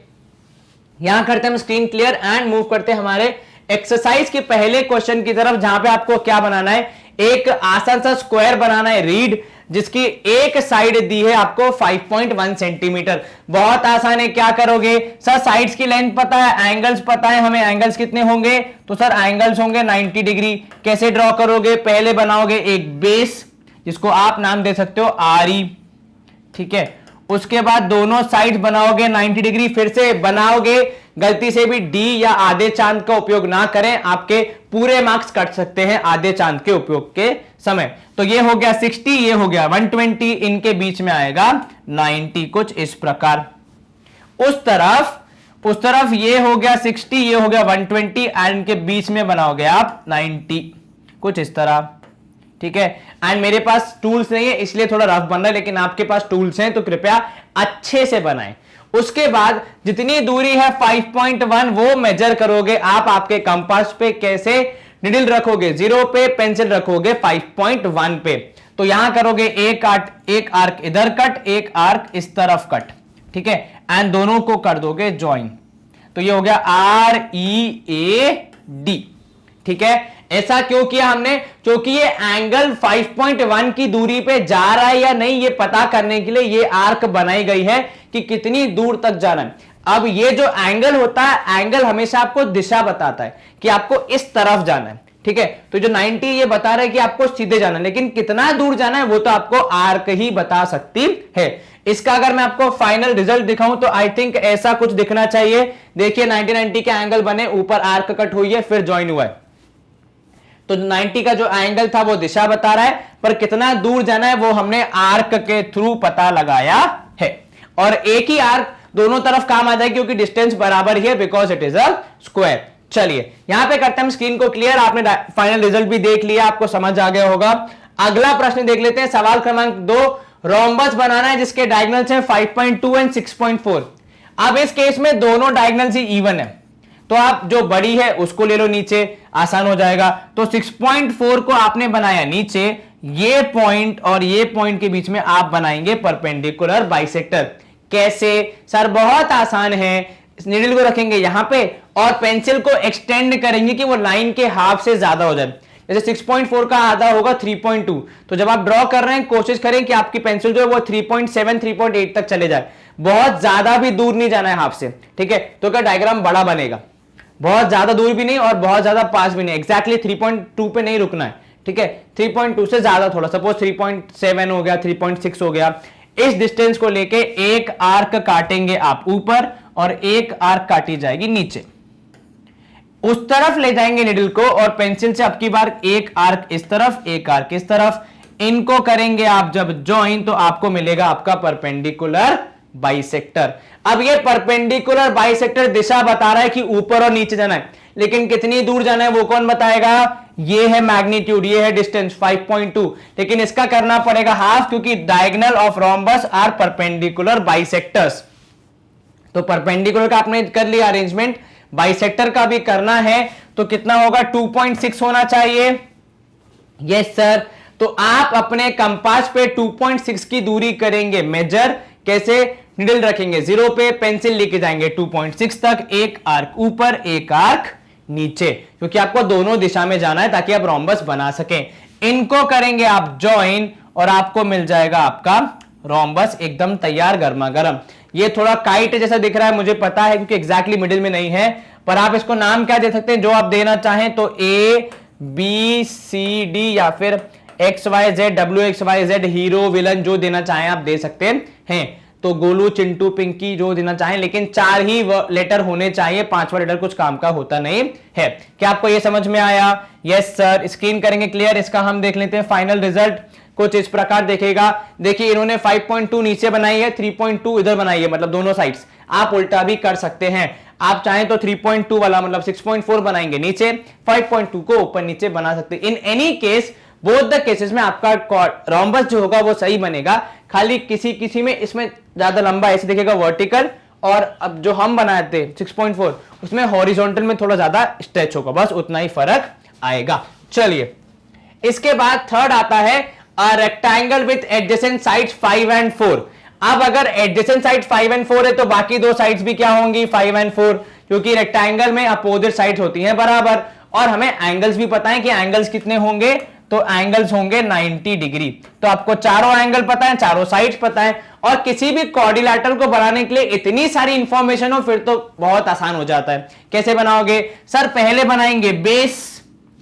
यहां करते हैं हम स्क्रीन क्लियर एंड मूव करते हैं हमारे एक्सरसाइज के पहले क्वेश्चन की तरफ, जहां पे आपको क्या बनाना है, एक आसान सा स्क्वायर बनाना है रीड, जिसकी एक साइड दी है आपको 5.1 सेंटीमीटर। बहुत आसान है, क्या करोगे सर, साइड्स की लेंथ पता है, एंगल्स पता है हमें, एंगल्स कितने होंगे, तो सर एंगल्स होंगे 90 डिग्री। कैसे ड्रॉ करोगे, पहले बनाओगे एक बेस जिसको आप नाम दे सकते हो RE, ठीक है। उसके बाद दोनों साइड बनाओगे 90 डिग्री, फिर से बनाओगे, गलती से भी D या आधे चांद का उपयोग ना करें, आपके पूरे मार्क्स कट सकते हैं आधे चांद के उपयोग के समय। तो ये हो गया 60, ये हो गया 120, इनके बीच में आएगा 90, कुछ इस प्रकार। उस तरफ ये हो गया 60, ये हो गया 120 एंड इनके बीच में बनाओगे आप 90, कुछ इस तरह, ठीक है। एंड मेरे पास टूल्स नहीं है इसलिए थोड़ा रफ बन रहा है, लेकिन आपके पास टूल्स हैं तो कृपया अच्छे से बनाएं। उसके बाद जितनी दूरी है 5.1 वो मेजर करोगे आप आपके कंपास पे। कैसे, निडल रखोगे 0 पे, पेंसिल रखोगे 5.1 पे। तो यहां करोगे एक आर्क इधर कट, एक आर्क इस तरफ कट, ठीक है, एंड दोनों को कर दोगे ज्वाइन। तो ये हो गया READ, ठीक है। ऐसा क्यों किया हमने, क्योंकि ये एंगल 5.1 की दूरी पे जा रहा है या नहीं ये पता करने के लिए ये आर्क बनाई गई है कि कितनी दूर तक जाना है। अब ये जो एंगल होता है, एंगल हमेशा आपको दिशा बताता है कि आपको इस तरफ जाना है, ठीक है। तो जो 90 ये बता रहा है कि आपको सीधे जाना है, लेकिन कितना दूर जाना है वो तो आपको आर्क ही बता सकती है। इसका अगर मैं आपको फाइनल रिजल्ट दिखाऊं तो आई थिंक ऐसा कुछ दिखना चाहिए। देखिए 90 के एंगल बने, ऊपर आर्क कट हुई है, फिर ज्वाइन हुआ है। तो 90 का जो एंगल था वो दिशा बता रहा है, पर कितना दूर जाना है वो हमने आर्क के थ्रू पता लगाया है। और एक ही आर्क दोनों तरफ काम आ जाएगी क्योंकि डिस्टेंस बराबर ही है, because it is a square. चलिए यहां पे करते हैं स्क्रीन को क्लियर। आपने फाइनल रिजल्ट भी देख लिया, आपको समझ आ गया होगा। अगला प्रश्न देख लेते हैं, सवाल क्रमांक 2। रोम्बस बनाना है जिसके डायगोनल्स हैं 5.2 एंड 6.4। अब इस केस में दोनों डायगोनल्स ही इवन है, तो आप जो बड़ी है उसको ले लो नीचे, आसान हो जाएगा। तो 6.4 को आपने बनाया नीचे, ये पॉइंट और ये पॉइंट के बीच में आप बनाएंगे परपेंडिकुलर बाइसेक्टर। कैसे सर, बहुत आसान है। नीडल को रखेंगे यहां पे और पेंसिल को एक्सटेंड करेंगे कि वो लाइन के हाफ से ज्यादा हो जाए। जैसे 6.4 का आधा होगा 3.2, तो जब आप ड्रॉ कर रहे हैं कोशिश करें कि आपकी पेंसिल जो है वो 3.7 3.8 तक चले जाए, बहुत ज्यादा भी दूर नहीं जाना है हाफ से, ठीक है। तो क्या डायग्राम बड़ा बनेगा, बहुत ज्यादा दूर भी नहीं और बहुत ज्यादा पास भी नहीं, एक्जैक्टली 3.2 पे नहीं रुकना है, ठीक है। 3.2 से ज्यादा थोड़ा, सपोज 3.7 हो गया, 3.6 हो गया, इस डिस्टेंस को लेके एक आर्क काटेंगे आप ऊपर और एक आर्क काटी जाएगी नीचे। उस तरफ ले जाएंगे निडल को और पेंसिल से अब की बार एक आर्क इस तरफ, एक आर्क इस तरफ, इनको करेंगे आप जब ज्वाइन तो आपको मिलेगा आपका परपेंडिकुलर बाइसेक्टर। अब ये परपेंडिकुलर बाइसेक्टर दिशा बता रहा है कि ऊपर और नीचे जाना है, लेकिन कितनी दूर जाना है वो कौन बताएगा। ये है मैग्नीट्यूड, ये है डिस्टेंस 5.2, लेकिन इसका करना पड़ेगा हाफ, क्योंकि diagonal of rhombus are perpendicular bisectors. तो परपेंडिकुलर का आपने कर लिया अरेंजमेंट, बाइसेक्टर का भी करना है, तो कितना होगा 2.6 होना चाहिए। यस सर, तो आप अपने कंपास पे 2.6 की दूरी करेंगे मेजर। कैसे? निडल रखेंगे 0 पे, पेंसिल लेके जाएंगे 2.6 तक, एक आर्क ऊपर एक आर्क नीचे, क्योंकि आपको दोनों दिशा में जाना है ताकि आप रोम्बस बना सकें। इनको करेंगे आप ज्वाइन और आपको मिल जाएगा आपका रोम्बस एकदम तैयार, गर्मा गर्म। ये थोड़ा काइट जैसा दिख रहा है, मुझे पता है, क्योंकि एग्जैक्टली मिडिल में नहीं है, पर आप इसको नाम क्या दे सकते हैं जो आप देना चाहें, तो ए बी सी डी या फिर X Y Z, W X Y Z, hero villain, जो देना चाहें आप दे सकते हैं। तो गोलू, चिंटू, पिंकी, जो देना चाहें, लेकिन 4 ही लेटर होने चाहिए, 5वां लेटर कुछ काम का होता नहीं है। क्या आपको यह समझ में आया? Yes sir. स्क्रीन करेंगे क्लियर। इसका हम देख लेते हैं फाइनल रिजल्ट। कुछ इस प्रकार देखेगा। देखिए इन्होंने 5.2 नीचे बनाई है, 3.2 इधर बनाई है, मतलब दोनों साइड्स। आप उल्टा भी कर सकते हैं, आप चाहें तो 3.2 वाला मतलब 6.4 बनाएंगे नीचे, 5.2 को ऊपर नीचे बना सकते हैं। In any case, both the cases में आपका रोम्बस जो होगा वो सही बनेगा। खाली किसी में इसमें ज्यादा लंबा ऐसे दिखेगा वर्टिकल, और अब जो हम बनाए थे 6.4 उसमें हॉरिजॉन्टल में थोड़ा ज्यादा स्ट्रेच होगा, बस उतना ही फर्क आएगा। चलिए, इसके बाद थर्ड आता है rectangle with adjacent sides 5 and 4। अब अगर एडजेसेंट साइड 5 and 4 है तो बाकी दो साइड्स भी क्या होंगी? 5 and 4, क्योंकि रेक्टेंगल में अपोजिट साइड्स होती हैं बराबर, और हमें एंगल्स भी पता है कि एंगल्स कितने होंगे, तो एंगल्स होंगे 90 डिग्री। तो आपको चारों एंगल पता है, चारों साइड्स पता है, और किसी भी क्वाड्रिलैटरल को बनाने के लिए इतनी सारी इंफॉर्मेशन हो फिर तो बहुत आसान हो जाता है। कैसे बनाओगे सर? पहले बनाएंगे बेस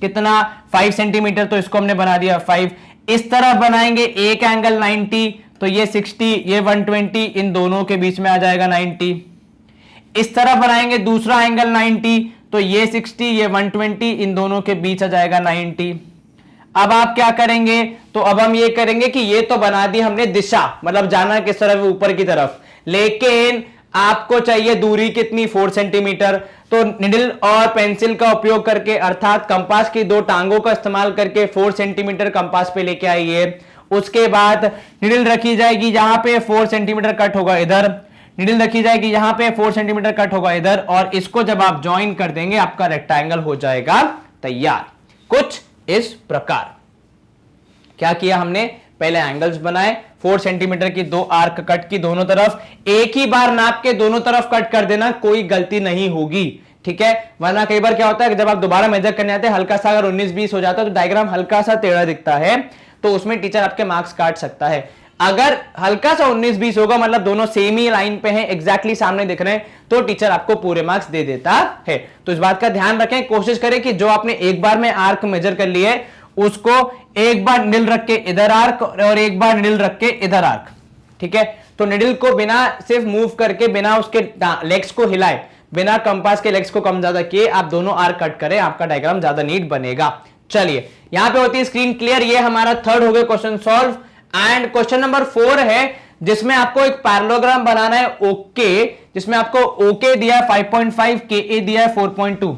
कितना 5 सेंटीमीटर, तो इसको हमने बना दिया 5। इस तरफ बनाएंगे एक एंगल 90, तो ये 60, ये 120, इन दोनों के बीच में आ जाएगा 90। इस तरफ बनाएंगे दूसरा एंगल 90, तो ये 60, ये 120, इन दोनों के बीच आ जाएगा 90। अब आप क्या करेंगे? तो अब हम ये करेंगे कि ये तो बना दी हमने दिशा, मतलब जाना किस तरफ? ऊपर की तरफ, लेकिन आपको चाहिए दूरी कितनी? 4 सेंटीमीटर। तो निडल और पेंसिल का उपयोग करके, अर्थात कंपास की 2 टांगों का इस्तेमाल करके 4 सेंटीमीटर कंपास पे लेके आइए। उसके बाद निडल रखी जाएगी यहां पे, 4 सेंटीमीटर कट होगा इधर, निडल रखी जाएगी यहां पे, 4 सेंटीमीटर कट होगा इधर, और इसको जब आप ज्वाइन कर देंगे आपका रेक्टेंगल हो जाएगा तैयार, कुछ इस प्रकार। क्या किया हमने? पहले एंगल्स बनाए, 4 सेंटीमीटर की 2 आर्क कट की दोनों तरफ, एक ही बार नाप के दोनों तरफ कट कर देना, कोई गलती नहीं होगी, ठीक है? वरना कई बार क्या होता है कि जब आप दोबारा मेजर करने आते हैं, हल्का सा अगर 19-20 हो जाता है तो डायग्राम हल्का सा टेढ़ा दिखता है, तो उसमें टीचर आपके मार्क्स काट सकता है। अगर हल्का सा 19-20 होगा, मतलब दोनों सेम ही लाइन पे हैं, एग्जैक्टली सामने दिख रहे हैं, तो टीचर आपको पूरे मार्क्स दे देता है। तो इस बात का ध्यान रखें, कोशिश करें कि जो आपने एक बार में आर्क मेजर कर लिए उसको एक बार निडल रख के इधर आर्क और एक बार निडल रख के इधर आर्क, ठीक है? तो निडल को बिना सिर्फ मूव करके, बिना उसके लेग्स को हिलाए, बिना कंपास के लेग्स को कम ज्यादा किए आप दोनों आर्क कट करें, आपका डायग्राम ज्यादा नीट बनेगा। चलिए, यहां पे होती है स्क्रीन क्लियर। ये हमारा थर्ड हो गया question solve. And question number 4 है, जिसमें आपको एक पैरेललोग्राम बनाना है ओके, जिसमें आपको ओके दिया है 5.5, के दिया है 4.2।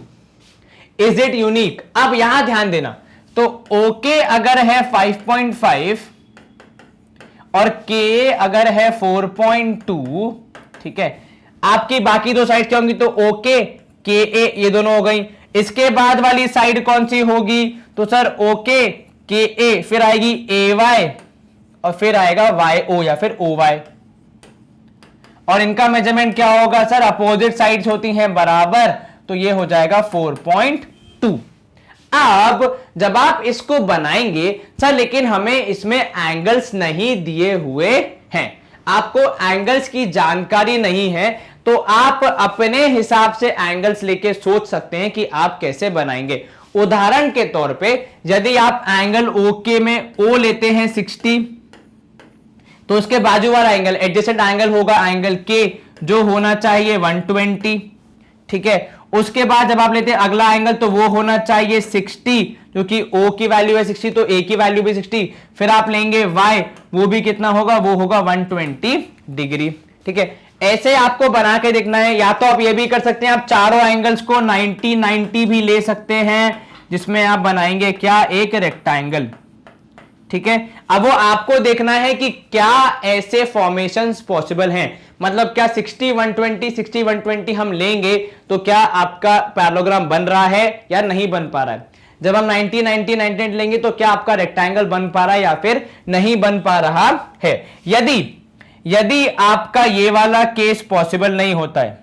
Is it unique? अब यहां ध्यान देना, तो ओके अगर है 5.5 और के अगर है 4.2, ठीक है, आपकी बाकी दो साइड क्या होंगी? तो ओके के ए, ये दोनों हो गई। इसके बाद वाली साइड कौन सी होगी? तो सर ओके के ए, फिर आएगी ए वाई, और फिर आएगा वाई ओ या फिर ओ वाई। और इनका मेजरमेंट क्या होगा सर? अपोजिट साइड्स होती हैं बराबर, तो ये हो जाएगा 4.2। अब जब आप इसको बनाएंगे सर, लेकिन हमें इसमें एंगल्स नहीं दिए हुए हैं, आपको एंगल्स की जानकारी नहीं है, तो आप अपने हिसाब से एंगल्स लेके सोच सकते हैं कि आप कैसे बनाएंगे। उदाहरण के तौर पे यदि आप एंगल ओके में ओ लेते हैं 60, तो उसके बाजू वाला एंगल एडजेसेंट एंगल होगा एंगल के, जो होना चाहिए 120, ठीक है? उसके बाद जब आप लेते हैं अगला एंगल, तो वो होना चाहिए 60, क्योंकि O की वैल्यू है 60, तो A की वैल्यू भी 60। फिर आप लेंगे Y, वो भी कितना होगा? वो होगा 120 डिग्री, ठीक है? ऐसे आपको बना के देखना है। या तो आप ये भी कर सकते हैं, आप चारों एंगल्स को 90-90 भी ले सकते हैं, जिसमें आप बनाएंगे क्या? एक रेक्टेंगल, ठीक है? अब वो आपको देखना है कि क्या ऐसे फॉर्मेशंस पॉसिबल हैं, मतलब क्या 60-120 हम लेंगे तो क्या आपका पैरेललोग्राम बन रहा है या नहीं बन पा रहा है। जब हम 90-90 लेंगे तो क्या आपका रेक्टेंगल बन पा रहा है या फिर नहीं बन पा रहा है। यदि यदि आपका ये वाला केस पॉसिबल नहीं होता है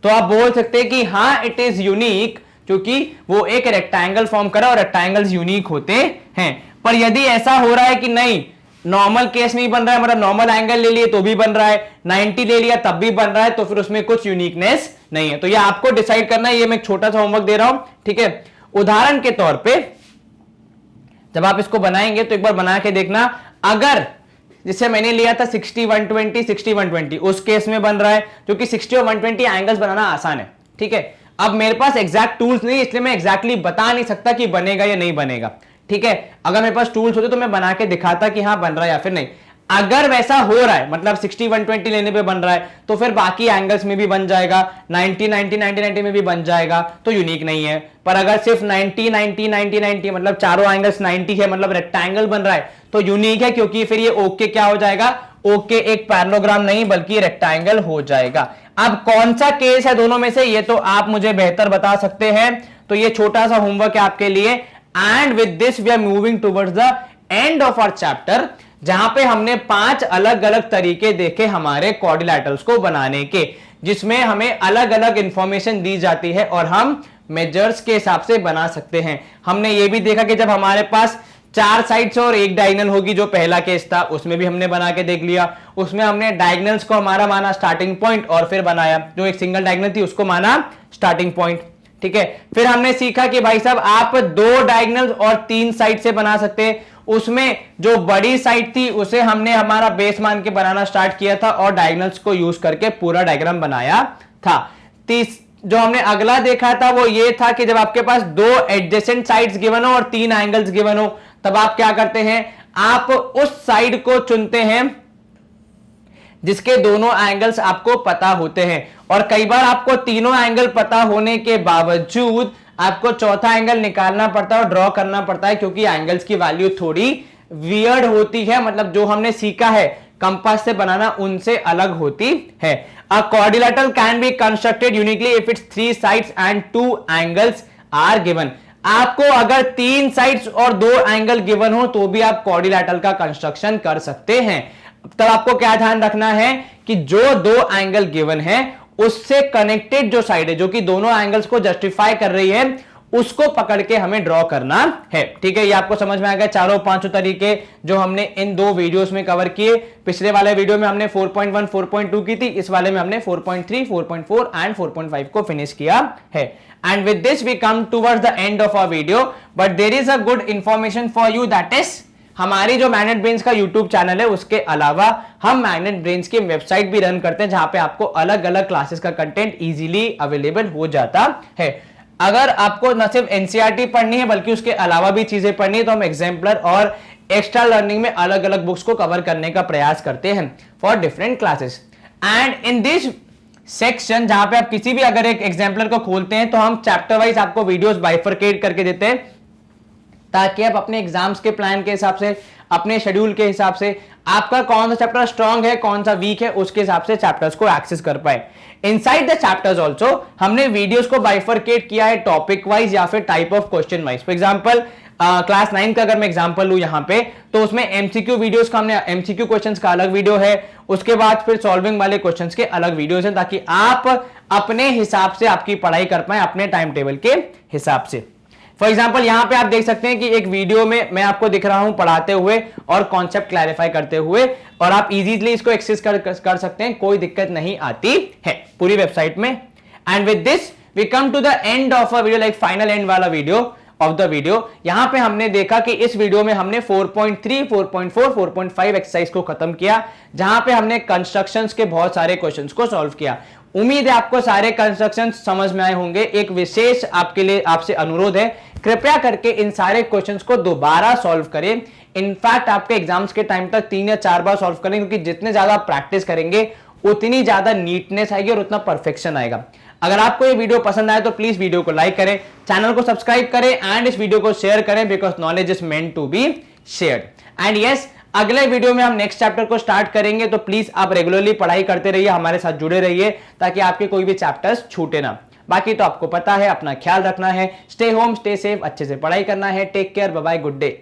तो आप बोल सकते हैं कि हाँ इट इज यूनिक, क्योंकि वो एक रेक्टेंगल फॉर्म करा और रेक्टेंगल्स यूनिक होते हैं। पर यदि ऐसा हो रहा है कि नहीं, नॉर्मल केस में ही बन रहा है, मतलब नॉर्मल एंगल ले लिए तो भी बन रहा है, 90 ले लिया तब भी बन रहा है, तो फिर उसमें कुछ यूनिकनेस नहीं है। तो ये आपको डिसाइड करना है। ये मैं एक छोटा सा होमवर्क दे रहा हूं, ठीक है। उदाहरण के तौर पे जब आप इसको बनाएंगे तो एक बार बना के देखना, अगर जिससे मैंने लिया था 60 120 60 120 उस केस में बन रहा है, क्योंकि 60 और 120 एंगल्स बनाना आसान है, ठीक है। अब मेरे पास एग्जैक्ट टूल्स नहीं, इसलिए मैं एग्जैक्टली बता नहीं सकता कि बनेगा या नहीं बनेगा, ठीक है। अगर मेरे पास टूल्स होते तो मैं बना के दिखाता कि हाँ बन रहा है या फिर नहीं। अगर वैसा हो रहा है, मतलब 60 120 लेने पे बन रहा है, तो फिर बाकी एंगल्स में भी बन जाएगा, 90 90 90 90 में भी बन जाएगा, तो यूनिक नहीं है। पर अगर सिर्फ 90 90 90 90 मतलब चारों एंगल्स 90 है, मतलब रेक्टेंगल बन रहा है, तो यूनिक है, क्योंकि फिर ये ओके क्या हो जाएगा, ओके एक पैरेललोग्राम नहीं बल्कि रेक्टेंगल हो जाएगा। अब कौन सा केस है दोनों में से, ये तो आप मुझे बेहतर बता सकते हैं। तो ये छोटा सा होमवर्क है आपके लिए। And with this we are moving towards the end of our chapter, जहां पे हमने 5 अलग अलग तरीके देखे हमारे क्वाड्रिलैटरल्स को बनाने के, जिसमें हमें अलग अलग इंफॉर्मेशन दी जाती है और हम मेजर्स के हिसाब से बना सकते हैं। हमने ये भी देखा कि जब हमारे पास 4 साइड्स और एक डायगोनल होगी, जो पहला केस था, उसमें भी हमने बना के देख लिया। उसमें हमने डायगोनल्स को हमारा माना स्टार्टिंग पॉइंट और फिर बनाया, जो एक सिंगल डायगोनल थी उसको माना स्टार्टिंग पॉइंट, ठीक है। फिर हमने सीखा कि भाई साहब आप 2 डायगोनल्स और 3 साइड से बना सकते हैं। उसमें जो बड़ी साइड थी उसे हमने हमारा बेस मान के बनाना स्टार्ट किया था और डायगोनल्स को यूज करके पूरा डायग्राम बनाया था। जो हमने अगला देखा था वो ये था कि जब आपके पास 2 एडजेसेंट साइड्स गिवन हो और 3 एंगल्स गिवन हो, तब आप क्या करते हैं, आप उस साइड को चुनते हैं जिसके दोनों एंगल्स आपको पता होते हैं। और कई बार आपको तीनों एंगल पता होने के बावजूद आपको चौथा एंगल निकालना पड़ता है और ड्रॉ करना पड़ता है, क्योंकि एंगल्स की वैल्यू थोड़ी वियर्ड होती है, मतलब जो हमने सीखा है कंपास से बनाना उनसे अलग होती है। A quadrilateral can be constructed uniquely if its 3 sides and 2 angles are given. आपको अगर 3 साइड्स और 2 एंगल गिवन हो तो भी आप क्वाड्रिलैटरल का कंस्ट्रक्शन कर सकते हैं। तब आपको क्या ध्यान रखना है कि जो 2 एंगल गिवन है उससे कनेक्टेड जो साइड है, जो कि दोनों एंगल्स को जस्टिफाई कर रही है, उसको पकड़ के हमें ड्रॉ करना है, ठीक है। ये आपको समझ में आ गया चारों 5 तरीके जो हमने इन 2 वीडियोस में कवर किए। पिछले वाले वीडियो में हमने 4.1 4.2 की थी, इस वाले में हमने 4.3 4.4 एंड 4.5 को फिनिश किया है। And with this we come towards the end of our video, but there is a good information for you, that is हमारी जो मैग्नेट ब्रेन्स का यूट्यूब चैनल है उसके अलावा हम मैग्नेट ब्रेन्स की वेबसाइट भी रन करते हैं, जहां पे आपको अलग अलग क्लासेस का कंटेंट इजीली अवेलेबल हो जाता है। अगर आपको न सिर्फ एनसीईआरटी पढ़नी है बल्कि उसके अलावा भी चीजें पढ़नी है, तो हम एग्जाम्पलर और एक्स्ट्रा लर्निंग में अलग अलग बुक्स को कवर करने का प्रयास करते हैं for different classes. And in this section, जहां पे आप किसी भी अगर एक एग्जाम्पलर को खोलते हैं तो हम चैप्टर वाइज आपको वीडियोस बाइफरकेट करके देते हैं, ताकि आप अपने एग्जाम्स के प्लान के हिसाब से, अपने शेड्यूल के हिसाब से, आपका कौन सा चैप्टर स्ट्रांग है कौन सा वीक है, उसके हिसाब से चैप्टर्स को एक्सेस कर पाए। इनसाइड द चैप्टर्स आल्सो हमने वीडियोस को बाइफरकेट किया है टॉपिक वाइज या फिर type of question wise. For example class 9 का अगर मैं एग्जांपल लूं यहां पे, तो उसमें एमसीक्यू वीडियोस का हमने एमसीक्यू क्वेश्चंस का अलग वीडियो है, उसके बाद फिर सॉल्विंग वाले क्वेश्चंस के अलग वीडियोस हैं, ताकि आप अपने हिसाब से आपकी पढ़ाई कर पाए, अपने टाइम टेबल के हिसाब से। फॉर एग्जाम्पल यहां पे आप देख सकते हैं कि एक वीडियो में मैं आपको दिख रहा हूं पढ़ाते हुए और कॉन्सेप्ट क्लैरिफाई करते हुए, और आप इजीली इसको एक्सेस कर सकते हैं, कोई दिक्कत नहीं आती है पूरी वेबसाइट में। And with this we come to the end of a video, like final end वाला वीडियो ऑफ द वीडियो। यहां पे हमने देखा कि इस वीडियो में हमने 4.3 4.4 4.5 एक्सरसाइज को खत्म किया, जहां पे हमने कंस्ट्रक्शंस के बहुत सारे क्वेश्चंस को सॉल्व किया। उम्मीद है आपको सारे कंस्ट्रक्शंस समझ में आए होंगे। एक विशेष आपके लिए आपसे अनुरोध है, कृपया करके इन सारे क्वेश्चंस को दोबारा सॉल्व करें। इनफैक्ट आपके एग्जाम्स के टाइम तक 3 या 4 बार सॉल्व करें, क्योंकि जितने ज्यादा प्रैक्टिस करेंगे उतनी ज्यादा नीटनेस आएगी और उतना परफेक्शन आएगा। अगर आपको ये वीडियो पसंद आए तो प्लीज वीडियो को लाइक करें, चैनल को सब्सक्राइब करें एंड इस वीडियो को शेयर करें, because knowledge is meant to be shared. And yes, अगले वीडियो में हम नेक्स्ट चैप्टर को स्टार्ट करेंगे, तो प्लीज आप रेगुलरली पढ़ाई करते रहिए, हमारे साथ जुड़े रहिए, ताकि आपके कोई भी चैप्टर्स छूटे ना। बाकी तो आपको पता है, अपना ख्याल रखना है, स्टे होम स्टे सेफ, अच्छे से पढ़ाई करना है। Take care, bye bye, good day.